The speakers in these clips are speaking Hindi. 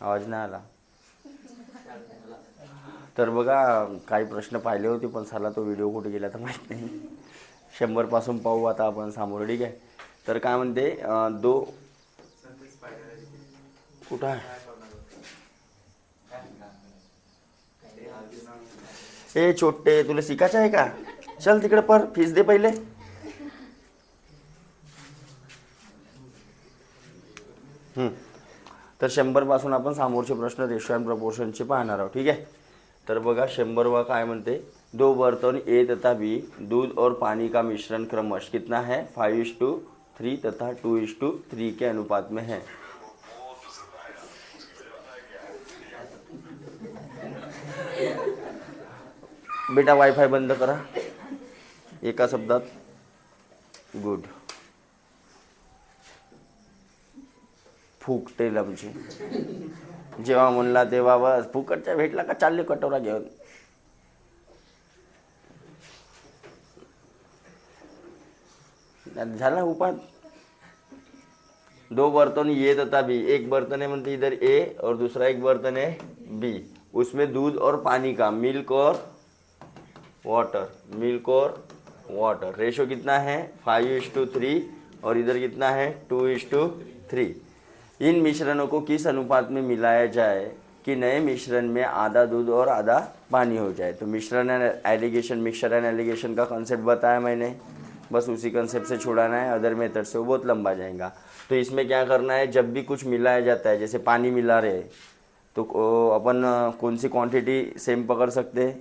आवाज नाही आला. तर बघा काही प्रश्न पाहिले होते पण साला तो व्हिडिओ कुठे गेला तर माहीत नाही. 100 पासून पाहू आता आपण समोर. ठीक आहे. तर काय म्हणते दो कुठं आहे. ए छोटे तुला शिकायचं आहे का. चल तिकडे पर फीस दे पहिले. तर 100 पासून आपण समोरचे प्रश्न रेशो अँड प्रपोर्शनचे पाहणार आहोत. ठीक आहे. तर बघा 100वा काय म्हणते. दो बर्तन ए तथा बी दूध और पानी का मिश्रण क्रमश कितना है 5:3 तथा 2:3 के अनुपात में है. बेटा वाईफाय बंद करा एका शब्दात. गुड. फुकटेल आमची. जेव्हा म्हणला तेव्हा बस फुकटच्या भेटला का चालले कटोरा घेऊन. झाला उपाय. दो बर्तन ये तथा बी. एक बर्तन है मतलब इधर ए और दूसरा एक बर्तन है बी. उसमें दूध और पानी का मिल्क और वाटर रेशो कितना है 5:3 और इधर कितना है 2:3. इन मिश्रणों को किस अनुपात में मिलाया जाए कि नए मिश्रण में आधा दूध और आधा पानी हो जाए. तो मिश्रण and allegation mixture and allegation का कंसेप्ट बताया मैंने. बस उसी कंसेप्ट से छुड़ाना है. अदर मेथड से वो बहुत लंबा जाएगा. तो इसमें क्या करना है जब भी कुछ मिलाया जाता है जैसे पानी मिला रहे तो अपन कौन सी क्वांटिटी सेम पकड़ सकते हैं.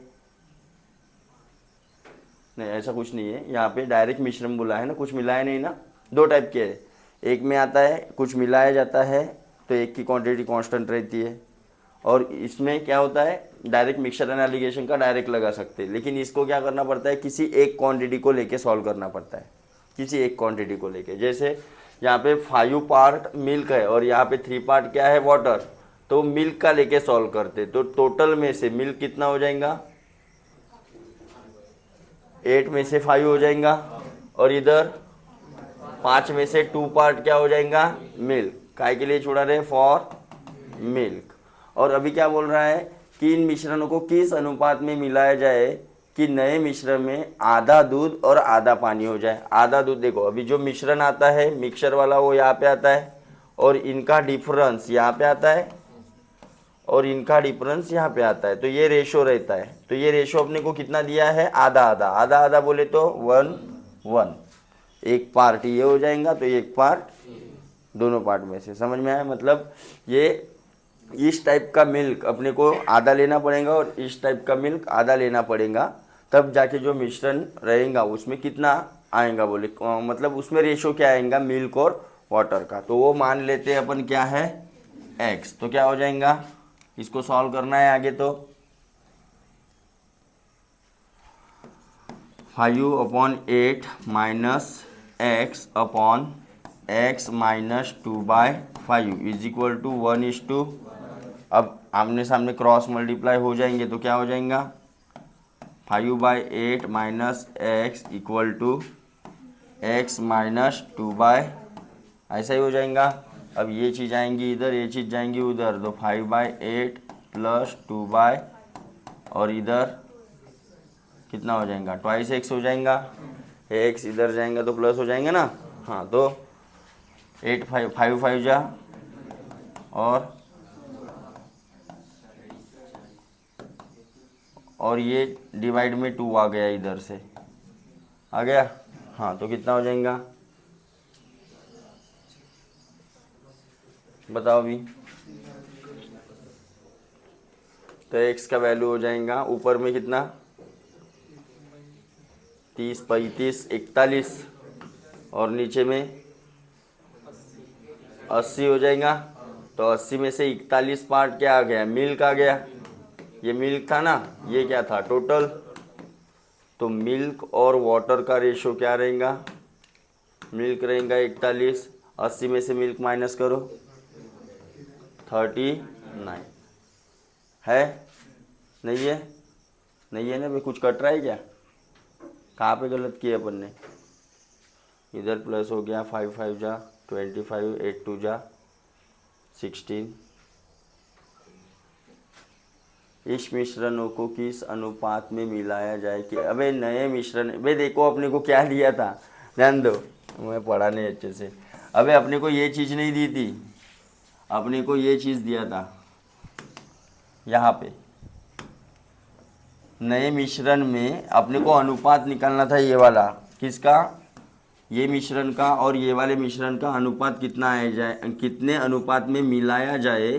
नहीं ऐसा कुछ नहीं है. यहाँ पे डायरेक्ट मिश्रण बोला है ना. कुछ मिलाया नहीं ना. दो टाइप के है. एक में आता है कुछ मिलाया जाता है तो एक की क्वांटिटी कांस्टेंट रहती है. और इसमें क्या होता है डायरेक्ट मिक्सचर एंड एलिगेशन का डायरेक्ट लगा सकते हैं. लेकिन इसको क्या करना पड़ता है किसी एक क्वांटिटी को लेके सॉल्व करना पड़ता है. किसी एक क्वांटिटी को लेके. जैसे यहाँ पे 5 पार्ट मिल्क है और यहाँ पे 3 पार्ट क्या है वाटर. तो मिल्क का लेके सॉल्व करते तो टोटल में से मिल्क कितना हो जाएगा 8 में से 5 हो जाएगा. और इधर 5 में से 2 पार्ट क्या हो जाएगा मिल्क. काय के लिए छोड़ा रहे फॉर मिल्क. और अभी क्या बोल रहा है कि इन मिश्रणों को किस अनुपात में मिलाया जाए कि नए मिश्रण में आधा दूध और आधा पानी हो जाए. आधा दूध देखो अभी जो मिश्रण आता है मिक्सचर वाला वो यहाँ पे आता है और इनका डिफरेंस यहाँ पे आता है और इनका डिफरेंस यहाँ पे आता है. तो ये रेशो रहता है. तो ये रेशो अपने को कितना दिया है आधा आधा. आधा आधा बोले तो 1:1. एक पार्ट ये हो जाएगा तो एक पार्ट दोनों पार्ट में से. समझ में आया. मतलब ये इस टाइप का मिल्क अपने को आधा लेना पड़ेगा और इस टाइप का मिल्क आधा लेना पड़ेगा. तब जाके जो मिश्रण रहेगा उसमें कितना आएगा बोले मतलब उसमें रेशो क्या आएगा मिल्क और वाटर का. तो वो मान लेते हैं अपन क्या है x. तो क्या हो जाएगा इसको सॉल्व करना है आगे. तो 5/8 minus x upon x minus 2/5 is equal to 1:2. अब आमने सामने क्रॉस मल्टीप्लाई हो जाएंगे तो क्या हो जाएगा 5/8 minus x equal to x minus 2/. ऐसा ही हो जाएगा. अब ये चीज़ आएंगी इधर ये चीज़ जाएंगी उधर. तो 5/8 प्लस 2/. और इधर कितना हो जाएगा 2x हो जाएगा. x इधर जाएगा तो प्लस हो जाएंगे ना. हाँ तो 8 5 5 जा और ये डिवाइड में 2 आ गया इधर से आ गया. हाँ तो कितना हो जाएगा बताओ अभी. तो x का वैल्यू हो जाएगा ऊपर में कितना 30 35 41 और नीचे में 80 हो जाएगा. तो 80 में से 41 पार्ट क्या आ गया मिल्क आ गया. ये मिल्क था ना ये क्या था टोटल. तो मिल्क और वाटर का रेशो क्या रहेगा मिल्क रहेगा 41. 80 में से मिल्क माइनस करो 39 है. नहीं है नहीं है ना भाई. कुछ कट रहा है क्या कहाँ पे गलत किया अपन ने. इधर प्लस हो गया 5 5 जा 25 8 2 जा 16 इस मिश्रणों को किस अनुपात में मिलाया जाए कि अबे नए मिश्रण भाई देखो अपने को क्या दिया था, ध्यान दो, मैं पढ़ा नहीं अच्छे से। अबे अपने को ये चीज़ नहीं दी थी, अपने को ये चीज़ दिया था यहाँ पे, नए मिश्रण में अपने को अनुपात निकालना था ये वाला, किसका, ये मिश्रण का और ये वाले मिश्रण का अनुपात कितना आ जाए, कितने अनुपात में मिलाया जाए।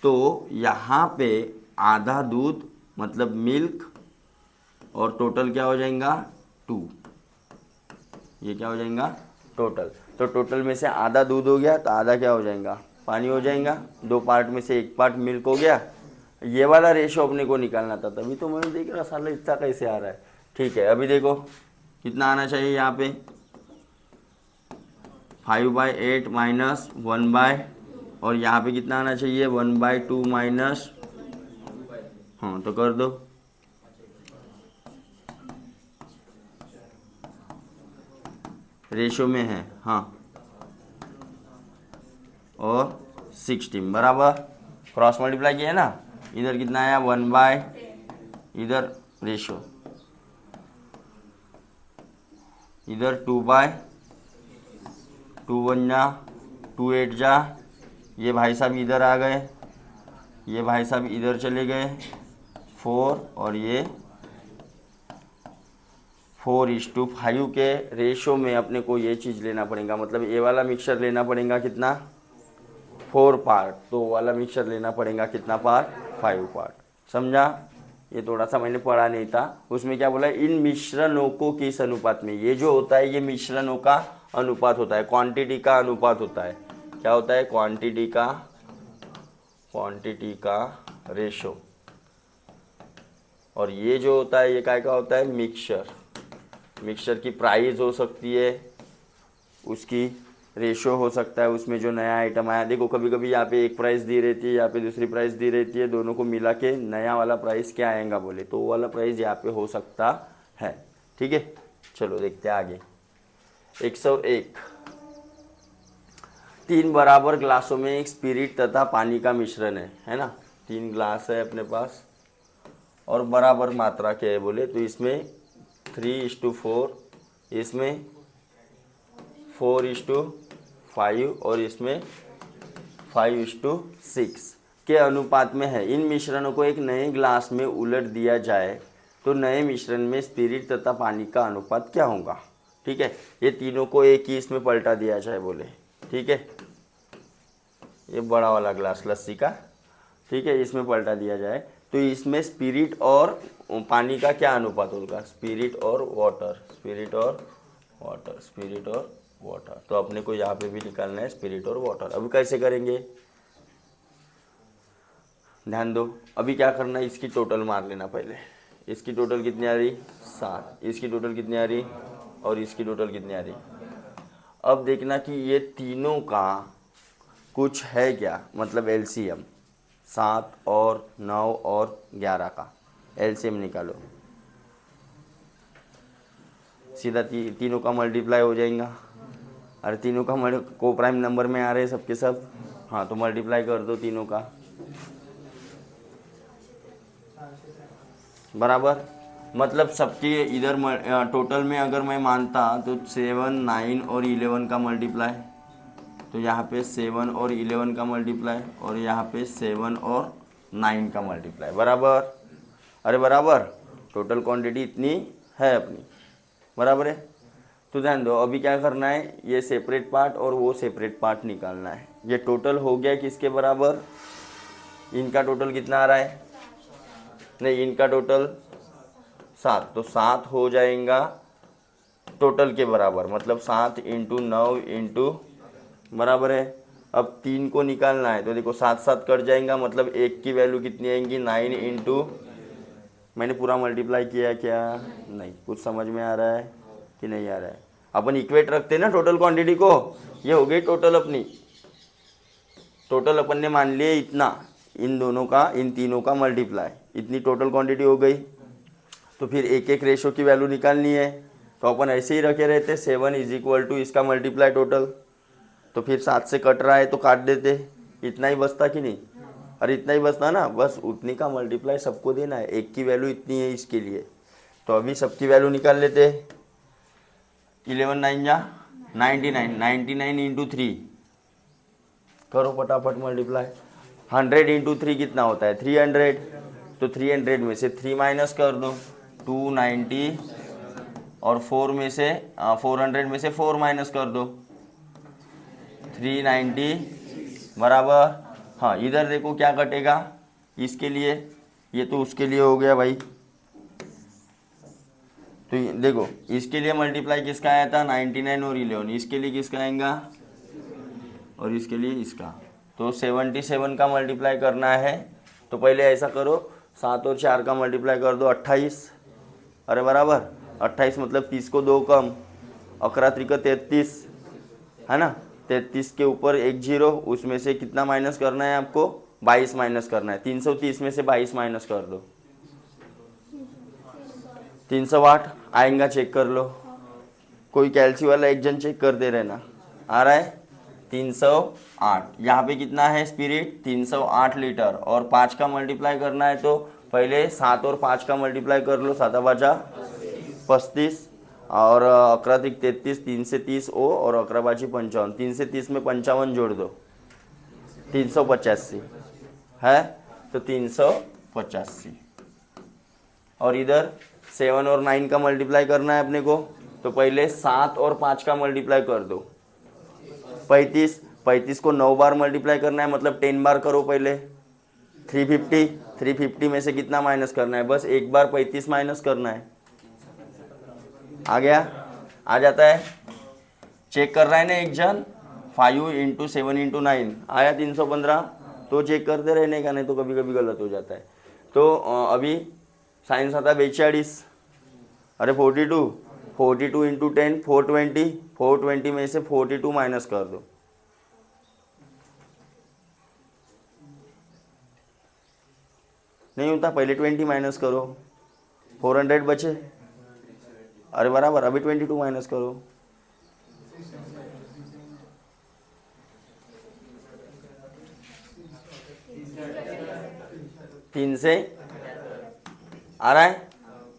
तो यहाँ पे आधा दूध मतलब मिल्क और टोटल क्या हो जाएगा 2, ये क्या हो जाएगा टोटल। तो टोटल में से आधा दूध हो गया तो आधा क्या हो जाएगा पानी हो जाएगा, 2 पार्ट में से 1 पार्ट मिल्क हो गया। ये वाला रेशो अपने को निकालना था, तभी तो मैं देख रहा साला इतना कैसे आ रहा है। ठीक है, अभी देखो कितना आना चाहिए यहाँ पे 5/8 माइनस 1/, और यहाँ पे कितना आना चाहिए 1/2 माइनस, हाँ तो कर दो, रेशो में है हाँ, और 16 बराबर, क्रॉस मल्टीप्लाई किया है ना, इधर कितना आया 1/, इधर रेशो, इधर 2/2 1 जा 2 8 जा, ये भाई साहब इधर आ गए, ये भाई साहब इधर चले गए 4, और ये 4:5 के रेशो में अपने को ये चीज़ लेना पड़ेगा, मतलब ये वाला मिक्सचर लेना पड़ेगा कितना 4 पार्ट, तो वाला मिक्सचर लेना पड़ेगा कितना पार्ट 5 पार्ट, समझा। ये थोड़ा सा मैंने पढ़ा नहीं था, उसमें क्या बोला इन मिश्रणों को किस अनुपात में, ये जो होता है ये मिश्रणों का अनुपात होता है, क्वांटिटी का अनुपात होता है, क्या होता है क्वांटिटी का रेशो, और ये जो होता है ये काय का होता है मिक्सचर की प्राइस हो सकती है, उसकी रेशो हो सकता है, उसमें जो नया आइटम आया, देखो कभी कभी यहाँ पे एक प्राइस दी रहती है, यहाँ पे दूसरी प्राइस दी रहती है, दोनों को मिला के नया वाला प्राइस क्या आएगा बोले तो वो वाला प्राइस यहाँ पे हो सकता है। ठीक है, चलो देखते हैं आगे। 101, 3 बराबर ग्लासों में एक स्पिरिट तथा पानी का मिश्रण है ना, 3 ग्लास है अपने पास और बराबर मात्रा के है बोले तो इसमें 3:4, इसमें 4:5 और इसमें 5:6 के अनुपात में है। इन मिश्रणों को एक नए ग्लास में उलट दिया जाए तो नए मिश्रण में स्पिरिट तथा पानी का अनुपात क्या होगा। ठीक है, ये तीनों को एक ही इसमें पलटा दिया जाए बोले। ठीक है, ये बड़ा वाला ग्लास लस्सी का, ठीक है, इसमें पलटा दिया जाए तो इसमें स्पिरिट और पानी का क्या अनुपात होगा, स्पिरिट और वाटर। तो अपने को यहाँ पे भी निकालना है स्पिरिट और वाटर। अभी कैसे करेंगे, ध्यान दो। अभी क्या करना है, इसकी टोटल मार लेना पहले। इसकी टोटल कितनी आ रही 7, इसकी टोटल कितनी आ रही और इसकी टोटल कितनी आ रही। अब देखना कि ये तीनों का कुछ है क्या, मतलब एलसीएम 7 और 9 और 11 का एलसीएम निकालो। सीधा तीनों का मल्टीप्लाई हो जाएगा। अरे तीनों का को प्राइम नंबर में आ रहे हैं सबके सब, हाँ तो मल्टीप्लाई कर दो तीनों का बराबर। मतलब सबके इधर टोटल में अगर मैं मानता तो 7, 9 और 11 का मल्टीप्लाई, तो यहाँ पे 7 और 11 का मल्टीप्लाई और यहाँ पे 7 और 9 का मल्टीप्लाई बराबर। अरे बराबर, टोटल क्वांटिटी इतनी है अपनी, बराबर है। तो ध्यान दो, अभी क्या करना है, ये सेपरेट पार्ट और वो सेपरेट पार्ट निकालना है। ये टोटल हो गया किसके बराबर, इनका टोटल कितना आ रहा है, नहीं इनका टोटल 7, तो 7 हो जाएगा टोटल के बराबर, मतलब 7 × 9 बराबर है। अब 3 को निकालना है तो देखो 7 कट जाएगा, मतलब 1 की वैल्यू कितनी आएंगी 9 मैंने पूरा मल्टीप्लाई किया क्या, नहीं, कुछ समझ में आ रहा है कि नहीं आ रहा है। अपन इक्वेट रखते हैं ना टोटल क्वांटिटी को, ये हो गई टोटल अपनी। टोटल अपन ने मान लिए इतना, इन दोनों का, इन तीनों का मल्टीप्लाई, इतनी टोटल क्वांटिटी हो गई। तो फिर एक एक रेशो की वैल्यू निकालनी है, तो अपन ऐसे ही रखे रहते 7 = इसका मल्टीप्लाई टोटल, तो फिर 7 से कट रहा है तो काट देते, इतना ही बचता कि नहीं, अरे इतना ही बचता ना, बस उतनी का मल्टीप्लाई सबको देना है, एक की वैल्यू इतनी है इसके लिए। तो अभी सबकी वैल्यू निकाल लेते हैं। 11 9 जा 99, 99 इंटू 3 करो फटाफट मल्टीप्लाई। 100 इंटू 3 कितना होता है 300, तो 300 में से 3 माइनस कर दो 290, और 4 में से 400 में से 4 माइनस कर दो 390 बराबर। हाँ इधर देखो क्या कटेगा इसके लिए, ये तो उसके लिए हो गया भाई। तो देखो इसके लिए मल्टीप्लाई किसका आया था 99 और 11, इसके लिए किसका आएगा और इसके लिए इसका। तो 77 का मल्टीप्लाई करना है, तो पहले ऐसा करो 7 और 4 का मल्टीप्लाई कर दो 28, अरे बराबर 28 मतलब 30 को 2 कम, 11 त्रिक 33 है ना, 33 के ऊपर एक जीरो, उसमें से कितना माइनस करना है आपको 22 माइनस करना है। 330 में से 22 माइनस कर दो 308 आएगा, चेक कर लो। कोई कैलसी वाला एक जन चेक कर दे रहना, आ रहा है 308। यहाँ पे कितना है स्पिरिट 308 लीटर, और 5 का मल्टीप्लाई करना है तो पहले 7 और 5 का मल्टीप्लाई कर लो, 7 5 35, और 11 त्रिक 33, 3 से 30 ओ, और 11 5 55, 3 से 30 में 55 जोड़ दो 385 है, तो 385। और इधर 7 और 9 का मल्टीप्लाई करना है अपने को, तो पहले 7 और 5 का मल्टीप्लाई कर दो 35, 35 को 9 बार मल्टीप्लाई करना है, मतलब 10 बार करो पहले 350, 350 में से कितना माइनस करना है, बस एक बार 35 माइनस करना है। आ गया, आ जाता है, चेक कर रहा है ना एक जन 5 इंटू 7 इंटू 9 आया 315, तो चेक करते रहने का, नहीं तो कभी कभी गलत हो जाता है। तो अभी साइंस आता 42, अरे 42, 42 इंटू 10 420, 420 में से 42 माइनस कर दो, नहीं होता, पहले 20 माइनस करो 400 बचे, अरे बराबर अभी 22 माइनस करो, तीन से आ रहा है।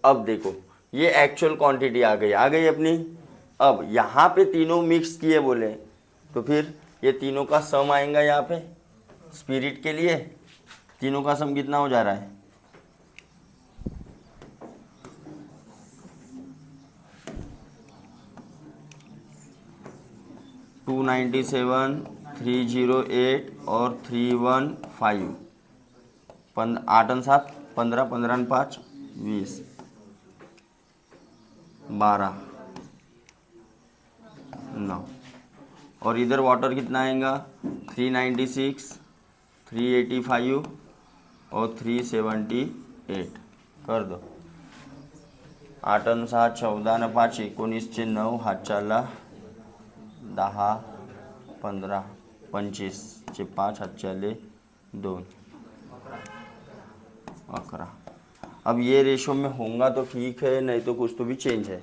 अब देखो ये एक्चुअल क्वांटिटी आ गई अपनी। अब यहाँ पे तीनों मिक्स किए बोले, तो फिर ये तीनों का सम आएगा यहाँ पे स्पिरिट के लिए। तीनों का सम कितना हो जा रहा है 297, 308 और 315, 8 और 7 15, 15 और 5 20, 12 9, और इधर वाटर कितना आएगा 396, 385 और 378 कर दो। 8 और 7 14 और 5 19 चे 9 हात चालला 10 15 25 चे 5 हात चालले 2 11। अब ये रेशो में होगा तो ठीक है, नहीं तो कुछ तो भी चेंज है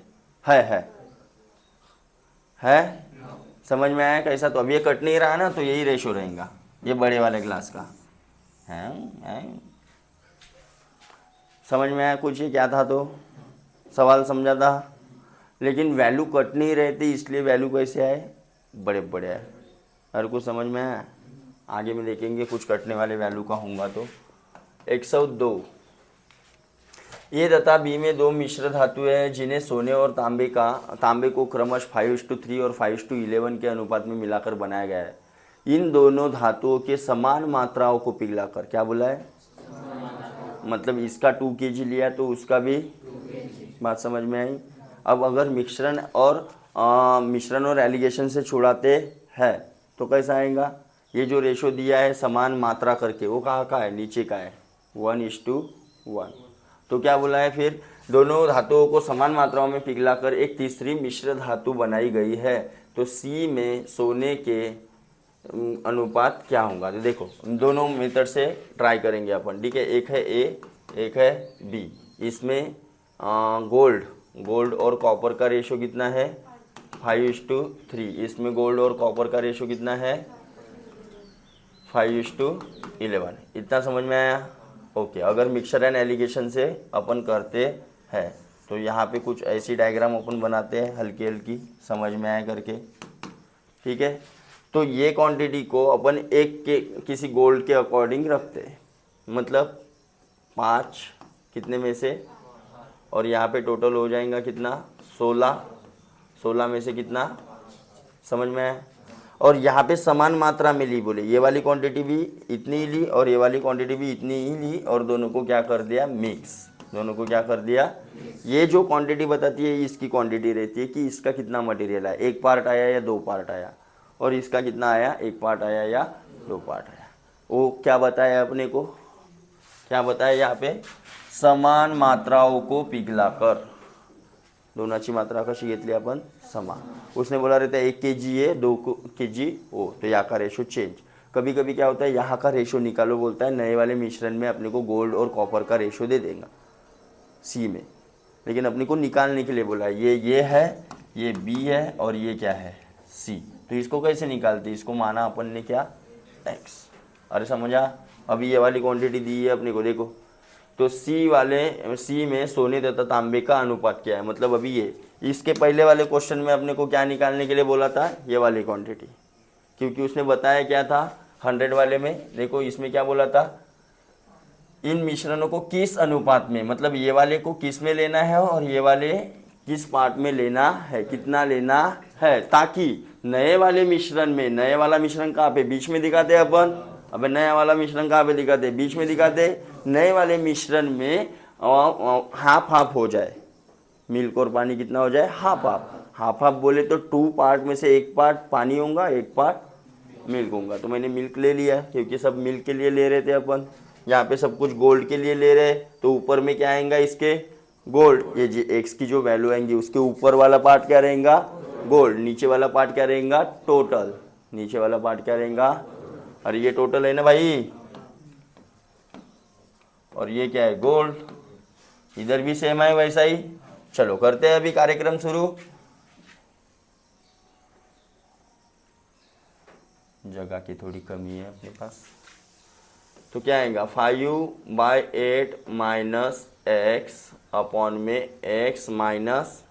समझ में आया कैसा। तो अब ये कट नहीं रहा ना, तो यही रेशो रहेगा ये बड़े वाले ग्लास का है। समझ में आया कुछ, ये क्या था, तो सवाल समझा था, लेकिन वैल्यू कट नहीं रहती, इसलिए वैल्यू कैसे आए बड़े बड़े आए। हर कुछ समझ में आया, आगे में देखेंगे कुछ कटने वाले वैल्यू का होगा। तो 102, ये तथा बी में दो मिश्र धातु है जिन्हें सोने और तांबे को क्रमश 5:3 और 5:11 के अनुपात में मिलाकर बनाया गया है। इन दोनों धातुओं के समान मात्राओं को पिघलाकर, क्या बोला है, मतलब इसका 2 kg लिया तो उसका भी, बात समझ में आई। अब अगर मिश्रण और एलिगेशन से छुड़ाते हैं तो कैसा आएगा, ये जो रेशो दिया है समान मात्रा करके, वो कहाँ का है, नीचे का है 1:1। तो क्या बोला है फिर, दोनों धातुओं को समान मात्राओं में पिघलाकर एक तीसरी मिश्र धातु बनाई गई है। तो सी में सोने के अनुपात क्या होगा, तो देखो दोनों मेथड से ट्राई करेंगे अपन, ठीक है। एक है ए, एक है बी। इसमें गोल्ड और कॉपर का रेशो कितना है 5:3। इसमें गोल्ड और कॉपर का रेशो कितना है 5:11। इतना समझ में आया? ओके। अगर मिक्सचर एंड एलिगेशन से अपन करते हैं तो यहाँ पे कुछ ऐसी डायग्राम अपन बनाते हैं हल्की हल्की, समझ में आए करके, ठीक है। तो ये क्वांटिटी को अपन एक के किसी गोल्ड के अकॉर्डिंग रखते हैं, मतलब 5 कितने में से, और यहाँ पे टोटल हो जाएगा कितना, 16 में से कितना, समझ में आया। और यहाँ पे समान मात्रा में ली, बोले ये वाली क्वांटिटी भी इतनी ही ली और ये वाली क्वांटिटी भी इतनी ही ली, और दोनों को क्या कर दिया, मिक्स। दोनों को क्या कर दिया, ये जो क्वांटिटी बताती है इसकी क्वांटिटी रहती है कि इसका कितना मटेरियल आया, 1 पार्ट आया या 2 पार्ट आया, और इसका कितना आया, 1 पार्ट आया या 2 पार्ट आया। वो क्या बताया अपने को, क्या बताया यहाँ पे, समान मात्राओं को पिघलाकर, दोनाची मात्रा कशी घेतली आपण, समान। उसने बोला रहता है 1 kg है 2 kg ओ, तो यहाँ का रेशो चेंज। कभी कभी क्या होता है, यहाँ का रेशो निकालो बोलता है, नए वाले मिश्रण में अपने को गोल्ड और कॉपर का रेशो दे देगा सी में, लेकिन अपने को निकालने के लिए बोला है ये है, ये बी है और ये क्या है, सी। तो इसको कैसे निकालते, इसको माना अपन ने क्या, एक्स। अरे समझा। अभी ये वाली क्वांटिटी दी है अपने को, देखो तो सी में सोने तथा तांबे का अनुपात क्या है, मतलब अभी ये इसके पहले वाले क्वेश्चन में अपने को क्या निकालने के लिए बोला था, ये वाली क्वांटिटी, क्योंकि उसने बताया क्या था 100 वाले में, देखो इसमें क्या बोला था, इन मिश्रणों को किस अनुपात में, मतलब ये वाले को किस में लेना है और ये वाले किस पार्ट में लेना है, कितना लेना है, ताकि नए वाले मिश्रण में, नए वाला मिश्रण कहाँ पे, बीच में दिखाते अपन, अबे नया वाला मिश्रण कहाँ पे दिखाते, बीच में दिखाते, नए वाले मिश्रण में हाफ हाफ हो जाए, मिल्क और पानी कितना हो जाए, हाफ हाफ। हाफ हाफ बोले तो 2 पार्ट में से 1 पार्ट पानी होगा, 1 पार्ट मिल्क होगा। तो मैंने मिल्क ले लिया क्योंकि सब मिल्क के लिए ले रहे थे अपन, यहाँ पे सब कुछ गोल्ड के लिए ले रहे, तो ऊपर में क्या आएगा इसके, गोल्ड। ये जी एक्स की जो वैल्यू आएंगी उसके ऊपर वाला पार्ट क्या रहेगा, गोल्ड। नीचे वाला पार्ट क्या रहेगा, टोटल। नीचे वाला पार्ट क्या रहेगा, अरे ये टोटल है ना भाई, और ये क्या है, गोल्ड। इधर भी सेम है वैसा ही। चलो करते हैं अभी कार्यक्रम शुरू। जगह की थोड़ी कमी है अपने पास, तो क्या आएगा 5/8 माइनस एक्स अपॉन में x माइनस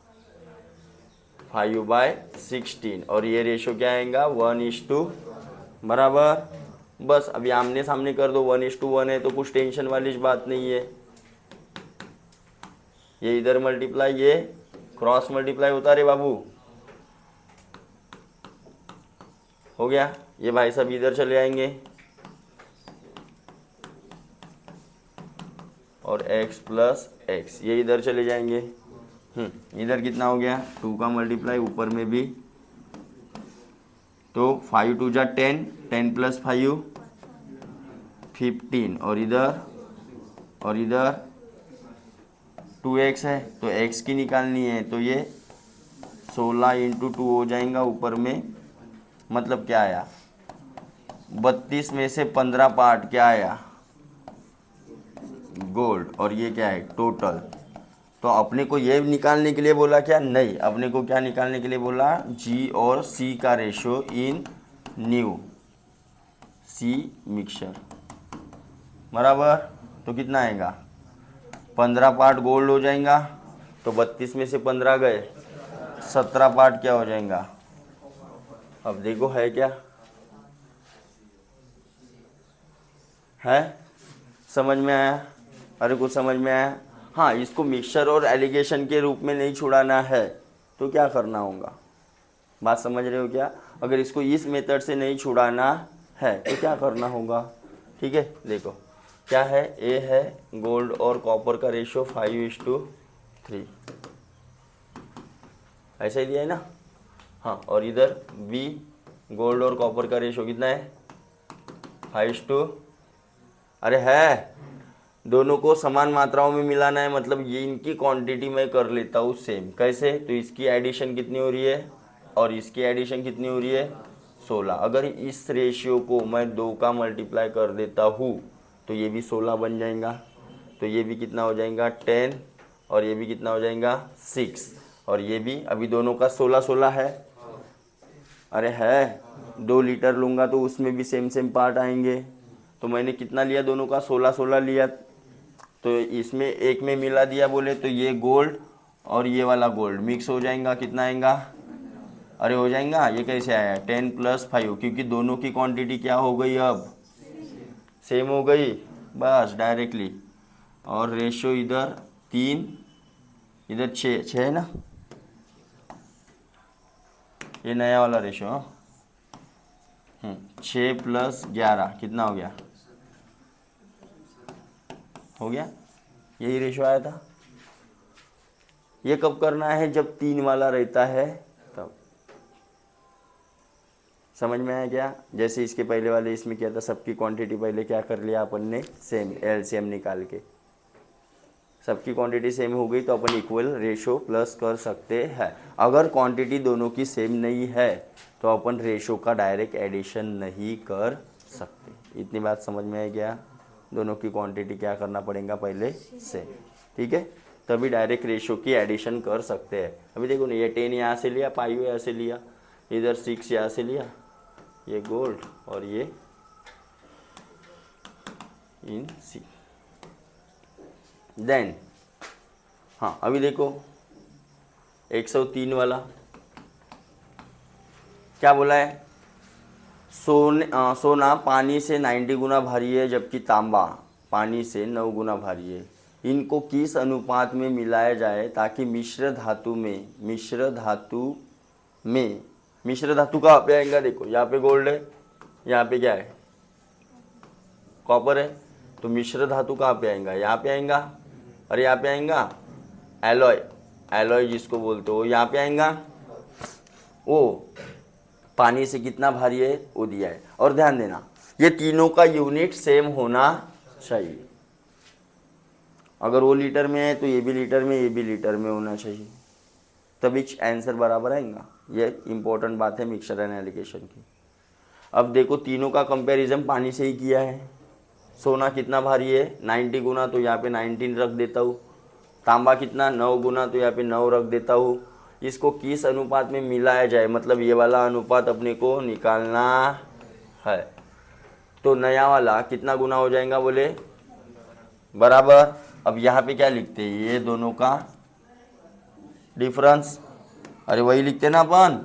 5/16, और ये रेशो क्या आएगा 1:, बराबर। बस अभी आमने सामने कर दो, 1:1 है तो कुछ टेंशन वाली बात नहीं है। ये इधर मल्टीप्लाई, ये क्रॉस मल्टीप्लाई होता रे बाबू, हो गया। ये भाई सब इधर चले आएंगे और x प्लस एक्स ये इधर चले जाएंगे। इधर कितना हो गया, 2 का मल्टीप्लाई ऊपर में भी, तो 5 2 जा 10, 10 प्लस 5 15, और इधर 2x है तो x की निकालनी है, तो ये 16 × 2 हो जाएगा ऊपर में, मतलब क्या आया 32 में से 15 पार्ट क्या आया, गोल्ड, और ये क्या है टोटल। तो अपने को ये निकालने के लिए बोला क्या, नहीं, अपने को क्या निकालने के लिए बोला, जी और सी का रेशो इन न्यू सी मिक्सचर, बराबर। तो कितना आएगा 15 पार्ट गोल्ड हो जाएगा, तो 32 में से 15 गए, 17 पार्ट क्या हो जाएगा। अब देखो है क्या, है समझ में आया, अरे कुछ समझ में आया। हाँ, इसको मिक्सचर और एलिगेशन के रूप में नहीं छुड़ाना है तो क्या करना होगा, बात समझ रहे हो क्या। अगर इसको इस मेथड से नहीं छुड़ाना है तो क्या करना होगा, ठीक है। देखो क्या है, ए है गोल्ड और कॉपर का रेशो 5:3, ऐसा ही दिया है ना। हाँ, और इधर बी गोल्ड और कॉपर का रेशो कितना है 5:, अरे है, दोनों को समान मात्राओं में मिलाना है, मतलब ये इनकी क्वांटिटी मैं कर लेता हूँ सेम। कैसे, तो इसकी एडिशन कितनी हो रही है और इसकी एडिशन कितनी हो रही है 16। अगर इस रेशियो को मैं 2 का मल्टीप्लाई कर देता हूँ तो ये भी 16 बन जाएगा, तो ये भी कितना हो जाएगा 10, और ये भी कितना हो जाएगा 6, और ये भी, अभी दोनों का 16 16 है, अरे है, 2 लीटर लूँगा तो उसमें भी सेम सेम पार्ट आएंगे। तो मैंने कितना लिया दोनों का, 16-16 लिया। तो इसमें एक में मिला दिया बोले तो ये गोल्ड और ये वाला गोल्ड मिक्स हो जाएगा, कितना आएगा, अरे हो जाएगा। ये कैसे आया, 10+5, क्योंकि दोनों की क्वांटिटी क्या हो गई, अब सेम हो गई, बस डायरेक्टली। और रेशो इधर 3, इधर 6, 6 है ना, ये नया वाला रेशो। 6+11 कितना हो गया, हो गया, यही रेशो आया था। ये कब करना है, जब 3 वाला रहता है तब। समझ में आया क्या? जैसे इसके पहले वाले इसमें क्या था, सबकी क्वांटिटी पहले क्या कर लिया अपन ने, सेम एलसीएम निकाल के सबकी क्वांटिटी सेम हो गई तो अपन इक्वल रेशो प्लस कर सकते हैं। अगर क्वांटिटी दोनों की सेम नहीं है तो अपन रेशो का डायरेक्ट एडिशन नहीं कर सकते। इतनी बात समझ में आ गया? दोनों की क्वांटिटी क्या करना पड़ेगा, पहले सेम, ठीक है, तभी डायरेक्ट रेशो की एडिशन कर सकते हैं। अभी देखो ना, ये 10 यहाँ से लिया, पाइयो यहाँ से लिया, इधर 6 यहाँ से लिया, ये गोल्ड और ये इन सी। देन हाँ, अभी देखो 103 वाला क्या बोला है, सोना पानी से 90 गुना भारी है जबकि तांबा पानी से 9 गुना भारी है। इनको किस अनुपात में मिलाया जाए ताकि मिश्र धातु कहाँ पे आएगा, देखो यहाँ पे गोल्ड है, यहाँ पे क्या है, कॉपर है, तो मिश्र धातु कहाँ पे आएगा, यहाँ पे आएगा, और यहाँ पे आएगा एलॉय जिसको बोलते हो, यहाँ पे आएगा। वो पानी से कितना भारी है वो दिया है। और ध्यान देना, ये तीनों का यूनिट सेम होना चाहिए। अगर वो लीटर में है तो ये भी लीटर में, ये भी लीटर में होना चाहिए, तभी आंसर बराबर आएगा। ये इंपॉर्टेंट बात है मिक्सचर एंड एलिगेशन की। अब देखो तीनों का कंपैरिजन पानी से ही किया है। सोना कितना भारी है, 90 गुना, तो यहाँ पे 19 रख देता हूँ। तांबा कितना, 9 गुना, तो यहाँ पे 9 रख देता हूँ। इसको किस अनुपात में मिलाया जाए, मतलब ये वाला अनुपात अपने को निकालना है। तो नया वाला कितना गुना हो जाएगा बोले, बराबर। अब यहाँ पे क्या लिखते हैं, ये दोनों का डिफरेंस, अरे वही लिखते ना अपन,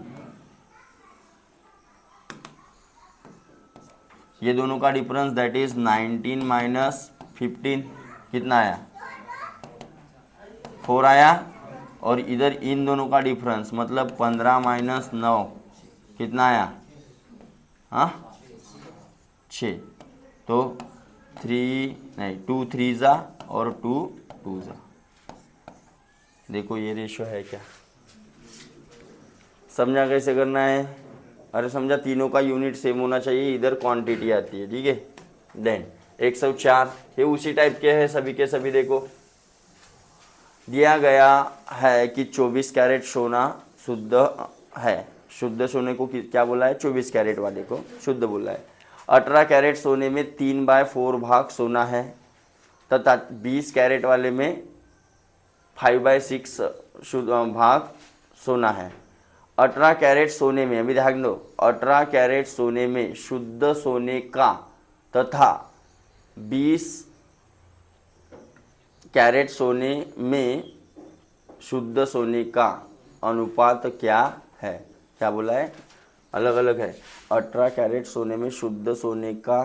ये दोनों का डिफरेंस दैट इज 19 माइनस 15 कितना आया, 4 आया। और इधर इन दोनों का डिफरेंस मतलब 15 माइनस 9 कितना आया, हाँ 6। तो 2 3 जा और 2 2 जा। देखो ये रेशो है क्या, समझा कैसे करना है? अरे समझा, तीनों का यूनिट सेम होना चाहिए, इधर क्वांटिटी आती है, ठीक है। देन 104, ये उसी टाइप के हैं सभी के सभी। देखो दिया गया है कि 24 कैरेट सोना शुद्ध है। शुद्ध सोने को क्या बोला है, 24 कैरेट वाले को शुद्ध बोला है। 18 कैरेट सोने में 3/4 भाग सोना है तथा 20 कैरेट वाले में 5/6 शुद्ध भाग सोना है। 18 कैरेट सोने में, अभी ध्यान दो, 18 कैरेट सोने में शुद्ध सोने का तथा 20 कैरेट सोने में शुद्ध सोने का अनुपात क्या है। क्या बोला है, अलग अलग है। 18 कैरेट सोने में शुद्ध सोने का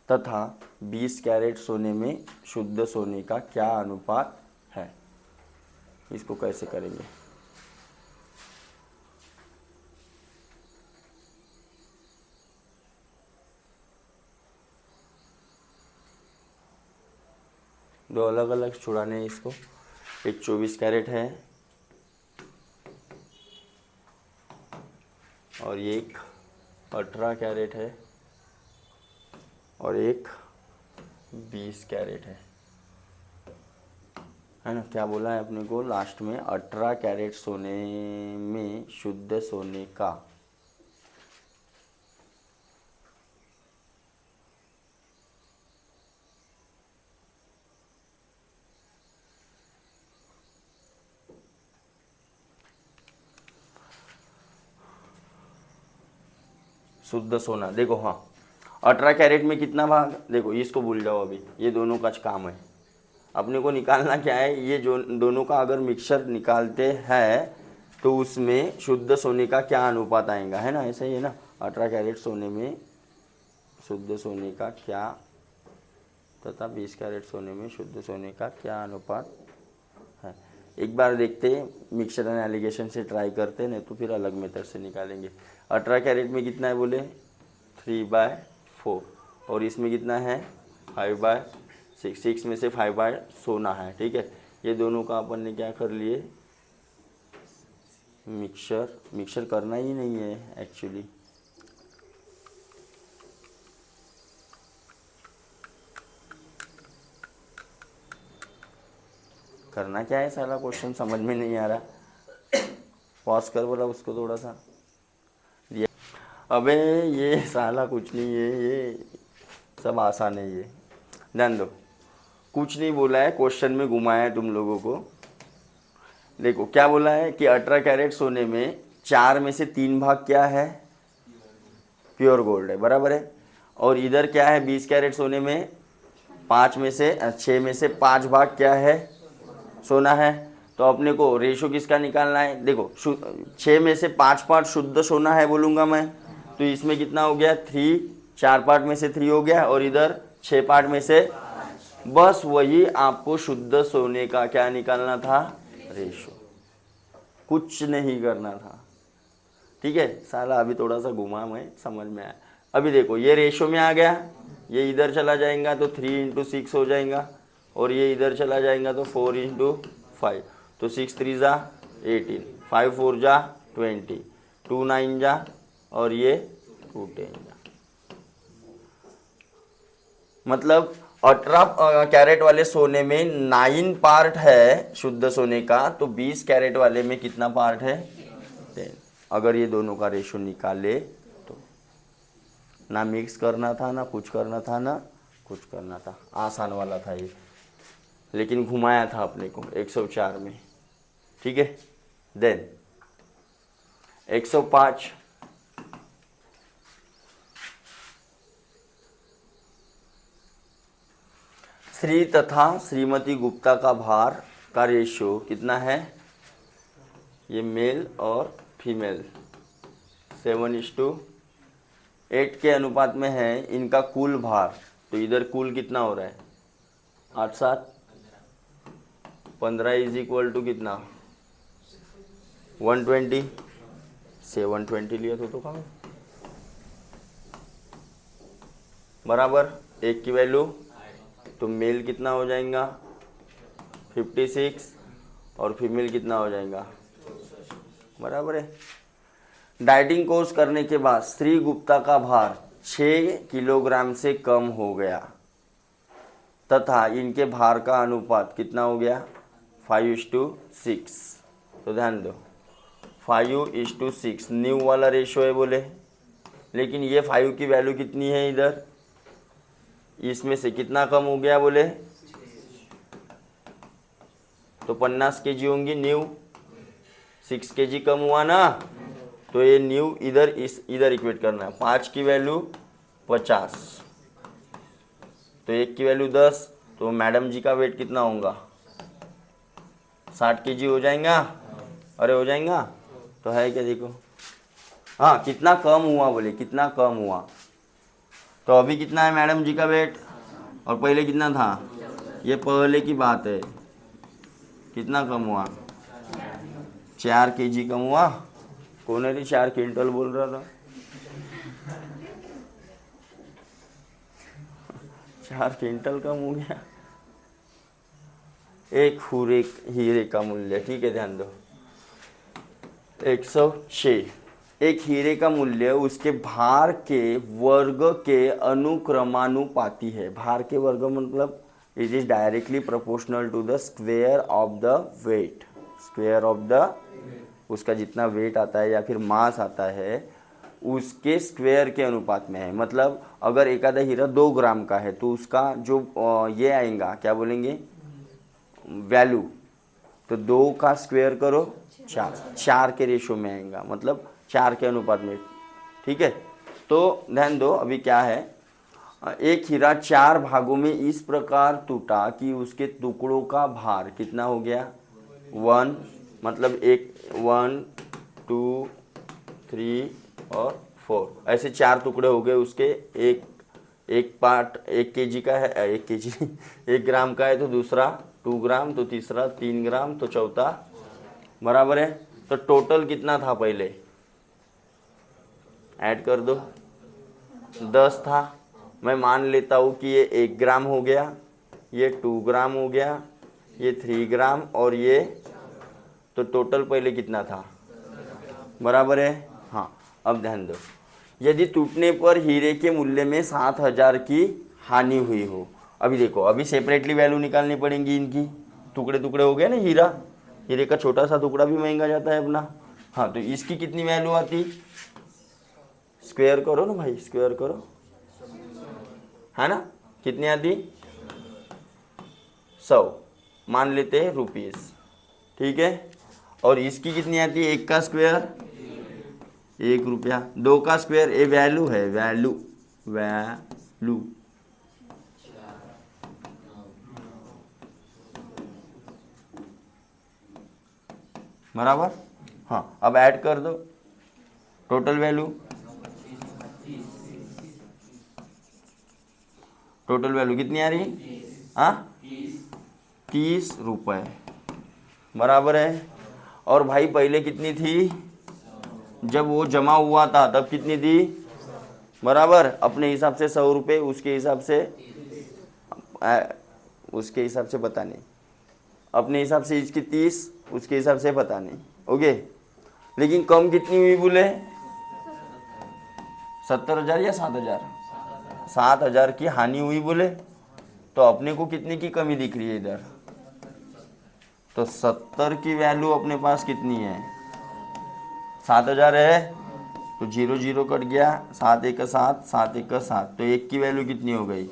तथा 20 कैरेट सोने में शुद्ध सोने का क्या अनुपात है, इसको कैसे करेंगे। दो अलग अलग छुड़ाने हैं इसको। एक 24 कैरेट है और एक 18 कैरेट है और एक 20 कैरेट है ना। क्या बोला है अपने को लास्ट में, 18 कैरेट सोने में शुद्ध सोने का शुद्ध सोना। देखो हाँ 18 कैरेट में कितना भाग, देखो इसको भूल जाओ अभी, ये दोनों का काम है। अपने को निकालना क्या है, ये जो दोनों का अगर मिक्सचर निकालते हैं तो उसमें शुद्ध सोने का क्या अनुपात आएगा, है ना, ऐसा ही है ना। 18 कैरेट सोने में शुद्ध सोने का क्या तथा 20 कैरेट सोने में शुद्ध सोने का क्या अनुपात है। एक बार देखते हैं, मिक्सचर एंड एलिगेशन से ट्राई करते हैं, नहीं तो फिर अलग मेथड से निकालेंगे। 18 कैरेट में कितना है बोले 3/4, और इसमें कितना है 5/6, 6 में से 5 सोना है, ठीक है। ये दोनों का अपन ने क्या कर लिए, मिक्सचर करना ही नहीं है एक्चुअली। करना क्या है साला, क्वेश्चन समझ में नहीं आ रहा। पॉज कर बोला उसको थोड़ा सा। अबे ये साला कुछ नहीं है, ये सब आसान है, ये ध्यान दो। कुछ नहीं बोला है, क्वेश्चन में घुमाया है तुम लोगों को। देखो क्या बोला है कि 18 कैरेट सोने में 4 में से 3 भाग क्या है, प्योर गोल्ड है, बराबर है। और इधर क्या है 20 कैरेट सोने में 6 में से 5 भाग क्या है, सोना है। तो अपने को रेशो किसका निकालना है, देखो 6 में से 5 पार्ट शुद्ध सोना है बोलूँगा मैं, तो इसमें कितना हो गया 3, 4 पार्ट में से 3 हो गया, और इधर 6 पार्ट में से, बस वही आपको शुद्ध सोने का क्या निकालना था, रेशो, कुछ नहीं करना था, ठीक है। साला अभी थोड़ा सा घुमा, मैं समझ में आया। अभी देखो ये रेशो में आ गया, ये इधर चला जाएगा तो 3 × 6 हो जाएगा, और ये इधर चला जाएगा तो 4 × 5, तो 6 3 × 18, 5 4 × 20, 2 9 × और ये 2 10 × मतलब 18 कैरेट वाले सोने में 9 पार्ट है शुद्ध सोने का, तो 20 कैरेट वाले में कितना पार्ट है, 10। अगर ये दोनों का रेशो निकाले तो ना मिक्स करना था, ना कुछ करना था, ना कुछ करना था, आसान वाला था ये, लेकिन घुमाया था अपने को 104 में, ठीक है। देन 105, श्री तथा श्रीमती गुप्ता का भार का रेशियो कितना है, ये मेल और फीमेल 7:8 के अनुपात में है इनका कुल भार। तो इधर कुल कितना हो रहा है 8 7 15 = कितना 120 से 120 लिया तो कम, बराबर। एक की वैल्यू तो मेल कितना हो जाएगा 56 और फीमेल कितना हो जाएगा, बराबर है। डाइटिंग कोर्स करने के बाद श्री गुप्ता का भार 6 किलोग्राम से कम हो गया तथा इनके भार का अनुपात कितना हो गया 5:6। तो ध्यान दो 5:6 न्यू वाला रेशो है बोले, लेकिन ये 5 की वैल्यू कितनी है इधर, इसमें से कितना कम हो गया बोले, तो 50 kg होंगी न्यू, 6 kg कम हुआ ना, तो ये न्यू इधर इक्वेट करना है। 5 की वैल्यू 50, तो 1 की वैल्यू 10, तो मैडम जी का वेट कितना होगा 60 kg हो जाएगा, अरे हो जाएगा, तो है क्या देखो, हाँ कितना कम हुआ बोले, कितना कम हुआ। तो अभी कितना है मैडम जी का वेट, और पहले कितना था, ये पहले की बात है, कितना कम हुआ 4 kg कम हुआ। कौन है 4 क्विंटल बोल रहा था 4 क्विंटल कम हो गया। एक हीरे का मूल्य, ठीक है ध्यान दो 106, एक हीरे का मूल्य उसके भार के वर्ग के अनुक्रमानुपाती है। भार के वर्ग मतलब it is directly proportional to the square of the weight, square of the, उसका जितना वेट आता है या फिर मास आता है उसके स्क्वेयर के अनुपात में है। मतलब अगर एक आधा हीरा 2 ग्राम का है तो उसका जो ये आएगा क्या बोलेंगे वैल्यू, तो 2 का स्क्वेयर करो 4 के रेशो में आएगा, मतलब 4 के अनुपात में, ठीक है। तो ध्यान दो, अभी क्या है, एक हीरा 4 भागों में इस प्रकार टूटा कि उसके टुकड़ों का भार कितना हो गया 1, मतलब एक 1 2 3 और 4, ऐसे 4 टुकड़े हो गए उसके। एक पार्ट 1 केजी का है, 1 केजी 1 ग्राम का है, तो दूसरा 2 ग्राम, तो तीसरा 3 ग्राम, तो चौथा बराबर है। तो टोटल कितना था पहले, ऐड कर दो, 10 था। मैं मान लेता हूँ कि ये 1 ग्राम हो गया, ये 2 ग्राम हो गया, ये 3 ग्राम, और ये, तो टोटल पहले कितना था, बराबर है। हाँ, अब ध्यान दो, यदि टूटने पर हीरे के मूल्य में 7,000 की हानि हुई हो। अभी देखो, अभी सेपरेटली वैल्यू निकालनी पड़ेंगी इनकी, टुकड़े टुकड़े हो गए ना, हीरे का छोटा सा टुकड़ा भी महंगा जाता है अपना। हाँ, तो इसकी कितनी वैल्यू आती, स्क्वायर करो ना भाई, स्क्वायर करो, है ना, कितनी आती 100, मान लेते हैं रुपीस, ठीक है। और इसकी कितनी आती है, 1 का स्क्वायर 1 रुपया, 2 का स्क्वायर, ये वैल्यू है, वैल्यू बराबर। हाँ, अब ऐड कर दो टोटल वैल्यू, टोटल वैल्यू कितनी आ रही, हाँ 30 रुपये, बराबर है। और भाई पहले कितनी थी, जब वो जमा हुआ था तब कितनी थी, बराबर, अपने हिसाब से 100 रुपये, उसके हिसाब से पता नहीं, अपने हिसाब से इसकी 30, उसके हिसाब से पता नहीं, ओके। लेकिन कम कितनी हुई बोले, 70,000 या 7,000, 7,000 की हानि हुई बोले। तो अपने को कितने की कमी दिख रही है इधर, तो 70 की वैल्यू अपने पास कितनी है, 7,000 है, तो 0 0 कट गया, 7 1 7, 7 1 7, तो 1 की वैल्यू कितनी हो गई,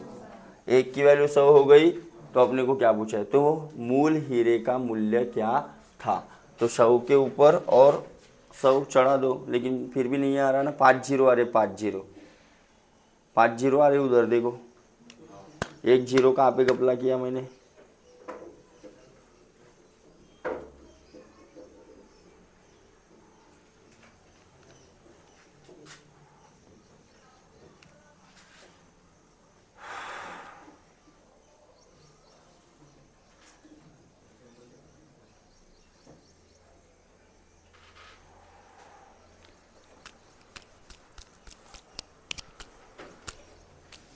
1 की वैल्यू 100 हो गई। तो अपने को क्या पूछा है, तो मूल हीरे का मूल्य क्या था, तो 100 के ऊपर और 100 चढ़ा दो, लेकिन फिर भी नहीं आ रहा ना, 5 0 आ रहे, 5 0 आ रहे, उधर देखो 1 0 कहाँ पे गपला किया मैंने,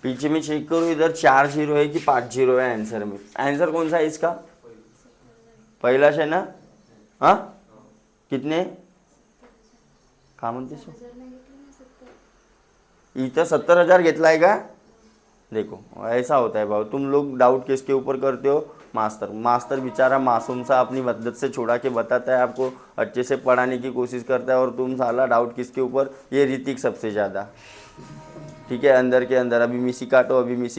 पीछे में चेक करो, इधर 4 0 है कि 5 0 है आंसर में, आंसर कौन सा है इसका, पहिला है ना, हाँ कितने का म्हणतेस, इथं 70,000 घेतलाय का, देखो ऐसा होता है भाव, तुम लोग डाउट किसके ऊपर करते हो, मास्टर बेचारा मासूम सा अपनी मदद से छुड़ा के बताता है आपको, अच्छे से पढ़ाने की कोशिश करता है, और तुम साला डाउट किसके ऊपर, ये ऋतिक सबसे ज़्यादा, ठीक है, अंदर के अंदर अभी मिसी